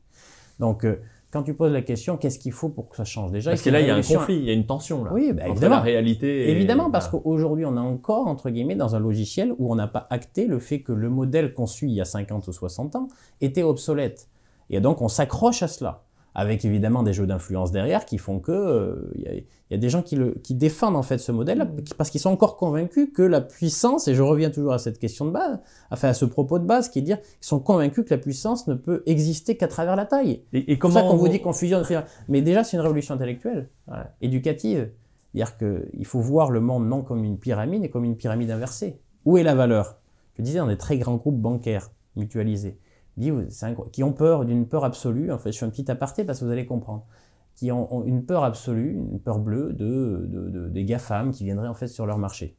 Donc, quand tu poses la question, qu'est-ce qu'il faut pour que ça change? Déjà, parce que là, il y a un conflit, il y a une tension là. Oui, entre évidemment. La réalité. Évidemment, parce qu'aujourd'hui, on est encore, entre guillemets, dans un logiciel où on n'a pas acté le fait que le modèle conçu il y a 50 ou 60 ans était obsolète. Et donc, on s'accroche à cela, avec évidemment des jeux d'influence derrière qui font que y a des gens qui défendent en fait ce modèle parce qu'ils sont encore convaincus que la puissance, et je reviens toujours à cette question de base, enfin à ce propos de base qui est de dire qu'ils sont convaincus que la puissance ne peut exister qu'à travers la taille. Et comment c'est pour ça qu'on vous dit qu'on fusionne. Mais déjà, c'est une révolution intellectuelle, éducative. C'est-à-dire qu'il faut voir le monde non comme une pyramide, mais comme une pyramide inversée. Où est la valeur? Je disais, dans des très grands groupes bancaires mutualisés, qui ont peur d'une peur absolue, en fait, je fais un petit aparté parce que vous allez comprendre, qui ont une peur absolue, une peur bleue des GAFAM qui viendraient en fait sur leur marché.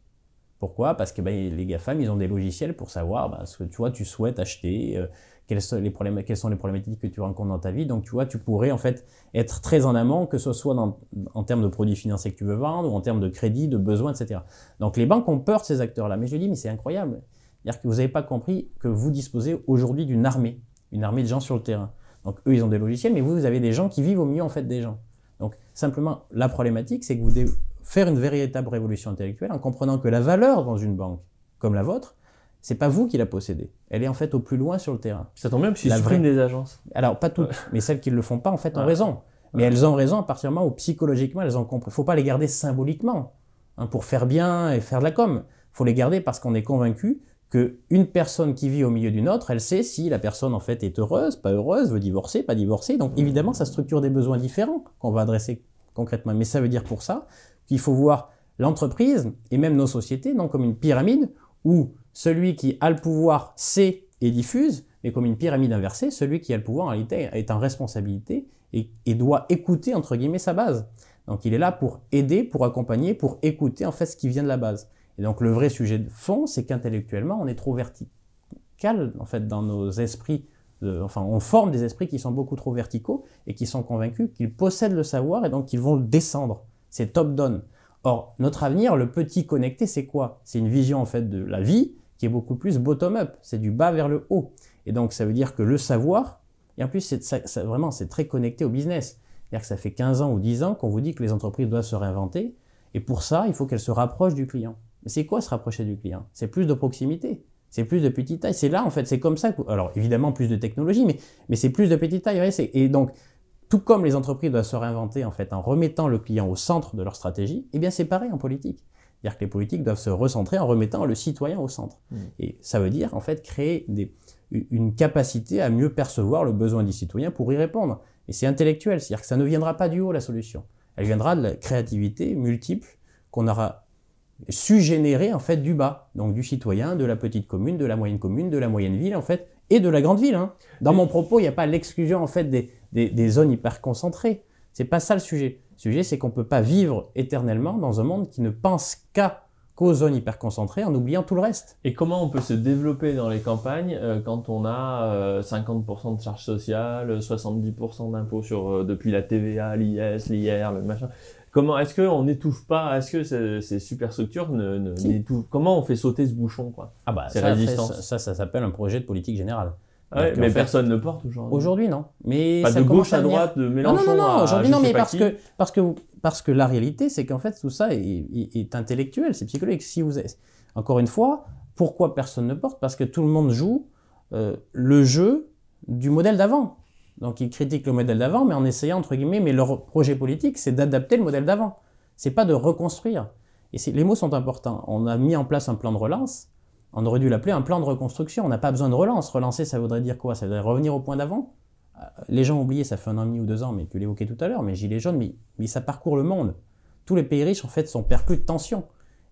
Pourquoi? Parce que les GAFAM, ils ont des logiciels pour savoir ce que tu souhaites acheter, quelles sont les problématiques que tu rencontres dans ta vie. Donc, tu vois, tu pourrais en fait être très en amont, que ce soit en termes de produits financiers que tu veux vendre ou en termes de crédit, de besoins, etc. Donc, les banques ont peur de ces acteurs-là. Mais je dis, mais c'est incroyable. C'est-à-dire que vous n'avez pas compris que vous disposez aujourd'hui d'une armée de gens sur le terrain. Donc, eux, ils ont des logiciels, mais vous avez des gens qui vivent au milieu en fait des gens. Donc, simplement, la problématique, c'est que vous devez faire une véritable révolution intellectuelle en comprenant que la valeur dans une banque comme la vôtre, c'est pas vous qui la possédez. Elle est en fait au plus loin sur le terrain. Ça tombe bien parce qu'ils suppriment des agences. Alors, pas toutes, mais celles qui ne le font pas, en fait, ont raison. Mais elles ont raison à partir du moment où psychologiquement, elles ont compris. Il ne faut pas les garder symboliquement, pour faire bien et faire de la com. Il faut les garder parce qu'on est convaincu qu'une personne qui vit au milieu d'une autre, elle sait si la personne en fait est heureuse, pas heureuse, veut divorcer, pas divorcer. Donc évidemment, ça structure des besoins différents qu'on va adresser concrètement. Mais ça veut dire pour ça qu'il faut voir l'entreprise et même nos sociétés non comme une pyramide où celui qui a le pouvoir sait et diffuse, mais comme une pyramide inversée, celui qui a le pouvoir en réalité est en responsabilité et doit écouter entre guillemets sa base. Donc il est là pour aider, pour accompagner, pour écouter en fait ce qui vient de la base. Et donc le vrai sujet de fond, c'est qu'intellectuellement, on est trop vertical en fait dans nos esprits. On forme des esprits qui sont beaucoup trop verticaux et qui sont convaincus qu'ils possèdent le savoir et donc qu'ils vont le descendre. C'est top-down. Or, notre avenir, le petit connecté, c'est quoi? C'est une vision en fait de la vie qui est beaucoup plus bottom-up. C'est du bas vers le haut. Et donc ça veut dire que le savoir, et en plus vraiment c'est très connecté au business. C'est-à-dire que ça fait 15 ans ou 10 ans qu'on vous dit que les entreprises doivent se réinventer. Et pour ça, il faut qu'elles se rapprochent du client. Mais c'est quoi se rapprocher du client? C'est plus de proximité, c'est plus de petite taille. C'est là, en fait, c'est comme ça. Alors, évidemment, plus de technologie, mais c'est plus de petite taille. Ouais, et donc, tout comme les entreprises doivent se réinventer, en fait, en remettant le client au centre de leur stratégie, eh bien, c'est pareil en politique. C'est-à-dire que les politiques doivent se recentrer en remettant le citoyen au centre. Et ça veut dire, en fait, créer une capacité à mieux percevoir le besoin du citoyen pour y répondre. Et c'est intellectuel, c'est-à-dire que ça ne viendra pas du haut, la solution. Elle viendra de la créativité multiple qu'on aura su générer en fait du bas, donc du citoyen, de la petite commune, de la moyenne ville en fait, et de la grande ville. Hein. Dans mon propos, il n'y a pas l'exclusion en fait des zones hyper concentrées. C'est pas ça le sujet. Le sujet, c'est qu'on peut pas vivre éternellement dans un monde qui ne pense qu'aux zones hyper concentrées en oubliant tout le reste. Et comment on peut se développer dans les campagnes quand on a 50% de charges sociales, 70% d'impôts depuis la TVA, l'IS, l'IR, le machin. Comment est-ce qu'on n'étouffe pas? Est-ce que ces superstructures n'étouffent? Comment on fait sauter ce bouchon, quoi? Ah bah ça s'appelle un projet de politique générale. Ouais, mais personne ne porte aujourd'hui. Aujourd'hui non. Mais pas ça de gauche à droite, de Mélenchon. Non, aujourd'hui non, mais parce que la réalité, c'est qu'en fait tout ça est intellectuel, c'est psychologique. Encore une fois, pourquoi personne ne porte? Parce que tout le monde joue le jeu du modèle d'avant. Donc ils critiquent le modèle d'avant, mais en essayant, entre guillemets, mais leur projet politique, c'est d'adapter le modèle d'avant. C'est pas de reconstruire. Et les mots sont importants. On a mis en place un plan de relance, on aurait dû l'appeler un plan de reconstruction. On n'a pas besoin de relance. Relancer, ça voudrait dire quoi? Ça voudrait revenir au point d'avant? Les gens ont oublié, ça fait 1 an et demi ou 2 ans, mais tu l'évoquais tout à l'heure, mais Gilets jaunes, mais ça parcourt le monde. Tous les pays riches, en fait, sont perclus de tensions.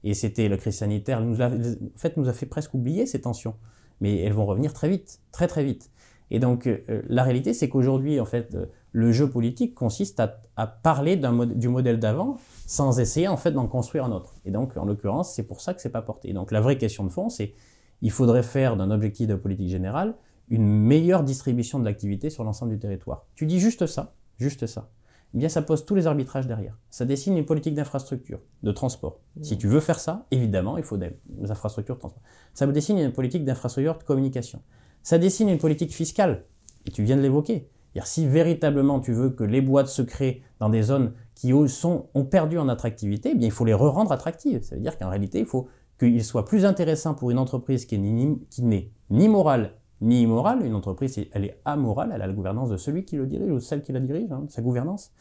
Et c'était la crise sanitaire, nous a fait presque oublier ces tensions. Mais elles vont revenir très vite, très très vite. Et donc, la réalité, c'est qu'aujourd'hui, en fait, le jeu politique consiste à parler du modèle d'avant sans essayer, en fait, d'en construire un autre. Et donc, en l'occurrence, c'est pour ça que c'est pas porté. Et donc, la vraie question de fond, c'est il faudrait faire d'un objectif de politique générale une meilleure distribution de l'activité sur l'ensemble du territoire. Tu dis juste ça, eh bien, ça pose tous les arbitrages derrière. Ça dessine une politique d'infrastructure, de transport. Si tu veux faire ça, évidemment, il faut des infrastructures de transport. Ça dessine une politique d'infrastructure de communication. Ça dessine une politique fiscale, et tu viens de l'évoquer. Si véritablement tu veux que les boîtes se créent dans des zones qui ont perdu en attractivité, eh bien, il faut les re-rendre attractives. Ça veut dire qu'en réalité, il faut qu'il soit plus intéressant pour une entreprise qui n'est ni morale ni immorale. Une entreprise, elle est amorale, elle a la gouvernance de celui qui le dirige ou celle qui la dirige, sa gouvernance.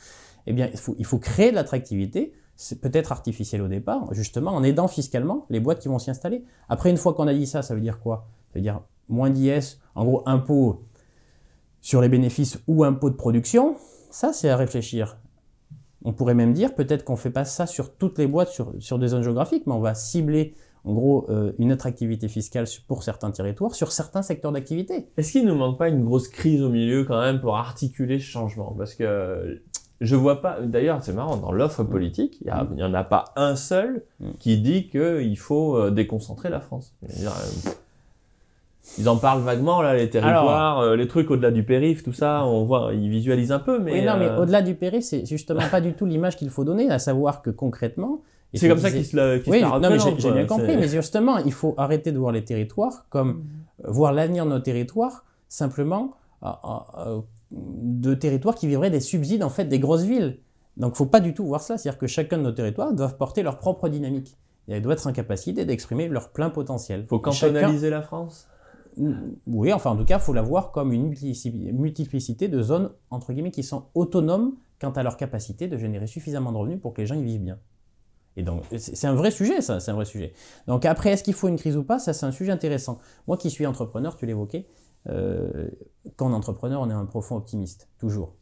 Eh bien, il faut créer de l'attractivité, c'est peut-être artificiel au départ, justement en aidant fiscalement les boîtes qui vont s'y installer. Après, une fois qu'on a dit ça, ça veut dire quoi? Ça veut dire moins d'IS, en gros, impôt sur les bénéfices ou impôt de production. Ça, c'est à réfléchir. On pourrait même dire, peut-être qu'on ne fait pas ça sur toutes les boîtes, sur des zones géographiques, mais on va cibler, en gros, une attractivité fiscale pour certains territoires, sur certains secteurs d'activité. Est-ce qu'il ne nous manque pas une grosse crise au milieu, quand même, pour articuler ce changement? Parce que je vois pas, d'ailleurs c'est marrant, dans l'offre politique, il y en a pas un seul qui dit qu'il faut déconcentrer la France. Ils en parlent vaguement, là, les territoires, les trucs au-delà du périph', tout ça, on voit, ils visualisent un peu, mais... Oui, non, mais au-delà du périph', c'est justement pas du tout l'image qu'il faut donner, à savoir que concrètement... C'est comme ça qu'ils se la représentent. Non, mais j'ai bien compris, mais justement, il faut arrêter de voir les territoires comme voir l'avenir de nos territoires simplement de territoires qui vivraient des subsides, en fait, des grosses villes. Donc, faut pas du tout voir ça, c'est-à-dire que chacun de nos territoires doivent porter leur propre dynamique. Et ils doivent être en capacité d'exprimer leur plein potentiel. Faut cantonaliser la France. Oui, enfin, en tout cas, il faut la voir comme une multiplicité de zones, entre guillemets, qui sont autonomes quant à leur capacité de générer suffisamment de revenus pour que les gens y vivent bien. Et donc, c'est un vrai sujet, ça, c'est un vrai sujet. Donc après, est-ce qu'il faut une crise ou pas? Ça, c'est un sujet intéressant. Moi qui suis entrepreneur, tu l'évoquais, quand on est entrepreneur, on est un profond optimiste, toujours.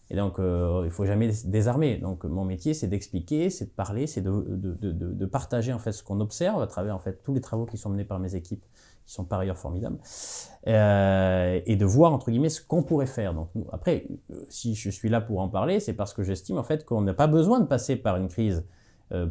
Et donc, il ne faut jamais désarmer. Donc, mon métier, c'est d'expliquer, c'est de parler, c'est de partager en fait ce qu'on observe à travers en fait tous les travaux qui sont menés par mes équipes, qui sont par ailleurs formidables, et de voir entre guillemets ce qu'on pourrait faire. Donc, après, si je suis là pour en parler, c'est parce que j'estime en fait qu'on n'a pas besoin de passer par une crise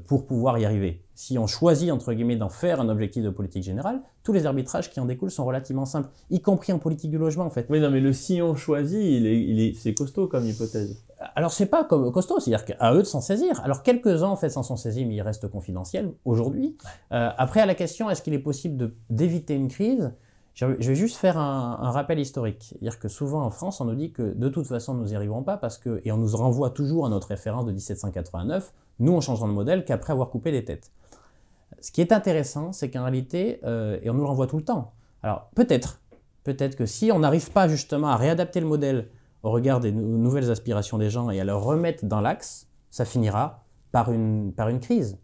pour pouvoir y arriver. Si on choisit, entre guillemets, d'en faire un objectif de politique générale, tous les arbitrages qui en découlent sont relativement simples, y compris en politique du logement, en fait. Oui, non, mais le si on choisit, c'est costaud comme hypothèse. Alors, c'est pas comme costaud, c'est-à-dire qu'à eux de s'en saisir. Alors, quelques-uns, en fait, s'en sont saisis, mais ils restent confidentiels aujourd'hui. Après, à la question, est-ce qu'il est possible d'éviter une crise? Je vais juste faire un rappel historique. C'est-à-dire que souvent, en France, on nous dit que de toute façon, nous n'y arriverons pas, et on nous renvoie toujours à notre référence de 1789, nous, on changera de modèle qu'après avoir coupé les têtes. Ce qui est intéressant, c'est qu'en réalité, et on nous le renvoie tout le temps, alors peut-être que si on n'arrive pas justement à réadapter le modèle au regard des nouvelles aspirations des gens et à le remettre dans l'axe, ça finira par une crise,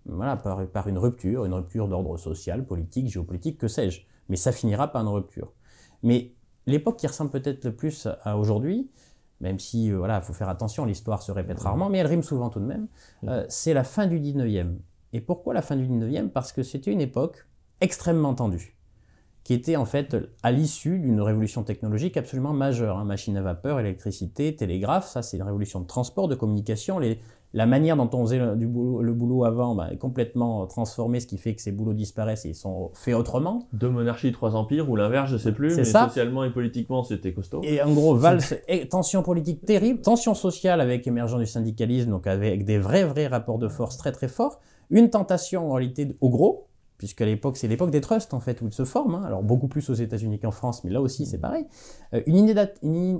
voilà, par une rupture d'ordre social, politique, géopolitique, que sais-je. Mais ça finira par une rupture. Mais l'époque qui ressemble peut-être le plus à aujourd'hui, même si, voilà, il faut faire attention, l'histoire se répète rarement, mais elle rime souvent tout de même, c'est la fin du 19e. Et pourquoi la fin du 19e? Parce que c'était une époque extrêmement tendue, qui était en fait à l'issue d'une révolution technologique absolument majeure. Machine à vapeur, électricité, télégraphe, ça c'est une révolution de transport, de communication. La manière dont on faisait le boulot avant est complètement transformée, ce qui fait que ces boulots disparaissent et ils sont faits autrement. 2 monarchies, 3 empires, ou l'inverse, je sais plus, mais ça. Socialement et politiquement, c'était costaud. Et en gros, valse, tension politique terrible, tension sociale avec émergence du syndicalisme, donc avec des vrais rapports de force très très forts, une tentation en réalité au gros, puisqu'à l'époque, c'est l'époque des trusts en fait, où ils se forment, alors beaucoup plus aux États-Unis qu'en France, mais là aussi c'est pareil. Une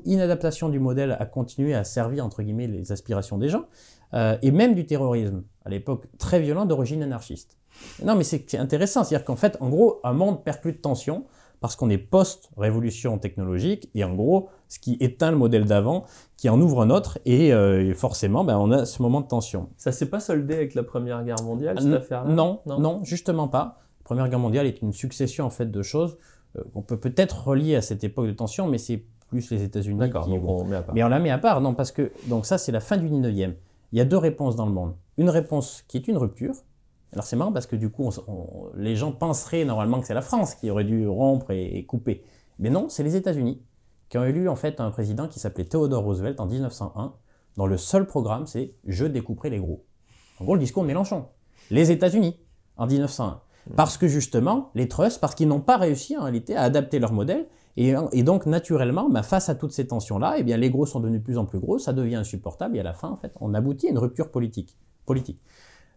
inadaptation du modèle a continué à servir, entre guillemets, les aspirations des gens, et même du terrorisme, à l'époque très violent d'origine anarchiste. Non mais c'est intéressant, c'est-à-dire qu'en fait, en gros, un monde perd plus de tension, parce qu'on est post-révolution technologique, et en gros, ce qui éteint le modèle d'avant, qui en ouvre un autre, et forcément, on a ce moment de tension. Ça s'est pas soldé avec la Première Guerre mondiale, cette affaire-là? Non, justement pas. La Première Guerre mondiale est une succession en fait de choses qu'on peut peut-être relier à cette époque de tension, mais c'est plus les États-Unis. D'accord, donc on met à part. Mais on la met à part, non, parce que donc ça c'est la fin du 19e. Il y a 2 réponses dans le monde. Une réponse qui est une rupture. Alors c'est marrant parce que du coup, les gens penseraient normalement que c'est la France qui aurait dû rompre et couper. Mais non, c'est les États-Unis qui ont élu en fait un président qui s'appelait Theodore Roosevelt en 1901, dont le seul programme c'est « Je découperai les gros ». En gros, le discours de Mélenchon. Les États-Unis en 1901. Parce que justement, les trusts, parce qu'ils n'ont pas réussi en réalité à adapter leur modèle, et donc naturellement, face à toutes ces tensions-là, eh bien, les gros sont devenus de plus en plus gros, ça devient insupportable, et à la fin, en fait, on aboutit à une rupture politique.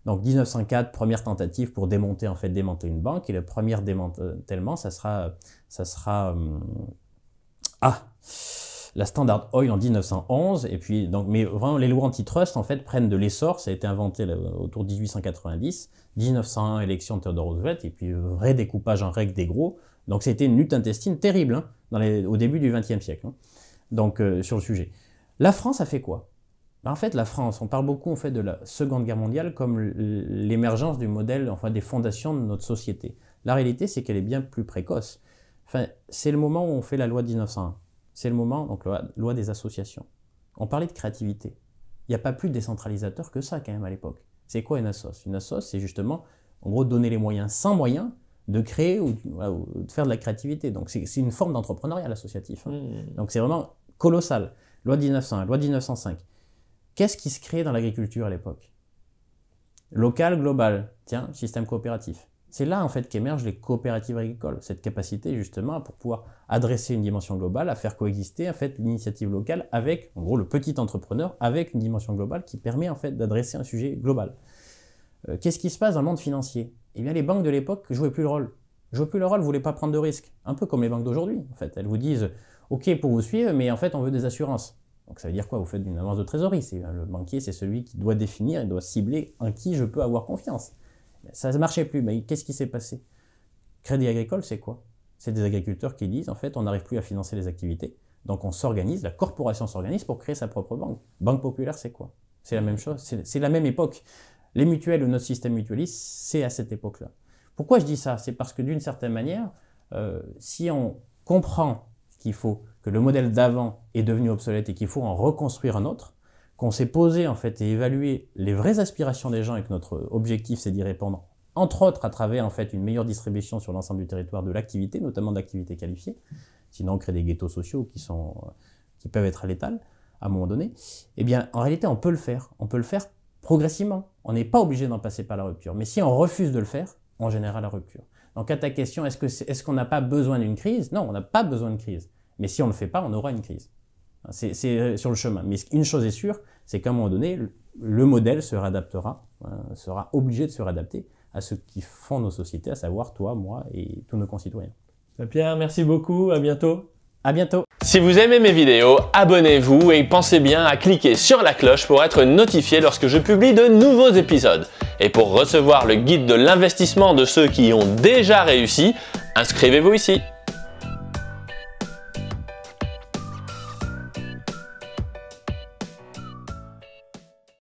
Donc 1904, première tentative pour démanteler une banque, et le premier démantèlement, ça sera la Standard Oil en 1911, et puis donc, mais vraiment les lois antitrust en fait prennent de l'essor, ça a été inventé autour de 1890, 1901 élection de Theodore Roosevelt, et puis vrai découpage en règle des gros, donc c'était une lutte intestine terrible au début du XXe siècle, donc sur le sujet. La France a fait quoi? En fait, la France, on parle beaucoup en fait de la Seconde Guerre mondiale comme l'émergence du modèle, enfin des fondations de notre société. La réalité, c'est qu'elle est bien plus précoce. Enfin, c'est le moment où on fait la loi de 1901. C'est le moment, donc loi des associations. On parlait de créativité. Il n'y a pas plus décentralisateur que ça quand même à l'époque. C'est quoi une assoce? Une assoce, c'est justement, en gros, donner les moyens sans moyens de créer ou de faire de la créativité. Donc c'est une forme d'entrepreneuriat associatif. Donc c'est vraiment colossal. Loi 1901, loi 1905. Qu'est-ce qui se crée dans l'agriculture à l'époque? Local, global, tiens, système coopératif. C'est là en fait qu'émergent les coopératives agricoles, cette capacité justement pour pouvoir adresser une dimension globale, à faire coexister en fait l'initiative locale avec, en gros, le petit entrepreneur avec une dimension globale qui permet en fait d'adresser un sujet global. Qu'est-ce qui se passe dans le monde financier? Eh bien les banques de l'époque jouaient plus le rôle. Jouaient plus le rôle, voulaient pas prendre de risques, un peu comme les banques d'aujourd'hui en fait. Elles vous disent OK pour vous suivre, mais en fait on veut des assurances. Donc ça veut dire quoi? Vous faites une avance de trésorerie. Le banquier, c'est celui qui doit définir, il doit cibler en qui je peux avoir confiance. Ça ne marchait plus. Mais qu'est-ce qui s'est passé? Crédit Agricole, c'est quoi? C'est des agriculteurs qui disent, en fait, on n'arrive plus à financer les activités. Donc on s'organise, la corporation s'organise pour créer sa propre banque. Banque populaire, c'est quoi? C'est la même chose, c'est la même époque. Les mutuelles ou notre système mutualiste, c'est à cette époque-là. Pourquoi je dis ça? C'est parce que d'une certaine manière, si on comprend qu'il faut que le modèle d'avant est devenu obsolète et qu'il faut en reconstruire un autre, qu'on s'est posé en fait et évalué les vraies aspirations des gens et que notre objectif c'est d'y répondre, entre autres à travers en fait une meilleure distribution sur l'ensemble du territoire de l'activité, notamment d'activités qualifiées, sinon on crée des ghettos sociaux qui peuvent être létals à un moment donné, eh bien en réalité on peut le faire progressivement, on n'est pas obligé d'en passer par la rupture, mais si on refuse de le faire, on générera la rupture. Donc à ta question, est-ce qu'on n'a pas besoin d'une crise? Non, on n'a pas besoin de crise, mais si on ne le fait pas, on aura une crise. C'est sur le chemin. Mais une chose est sûre, c'est qu'à un moment donné, le modèle se réadaptera, sera obligé de se réadapter à ce qui font nos sociétés, à savoir toi, moi et tous nos concitoyens. Pierre, merci beaucoup, à bientôt. À bientôt. Si vous aimez mes vidéos, abonnez-vous et pensez bien à cliquer sur la cloche pour être notifié lorsque je publie de nouveaux épisodes. Et pour recevoir le guide de l'investissement de ceux qui y ont déjà réussi, inscrivez-vous ici.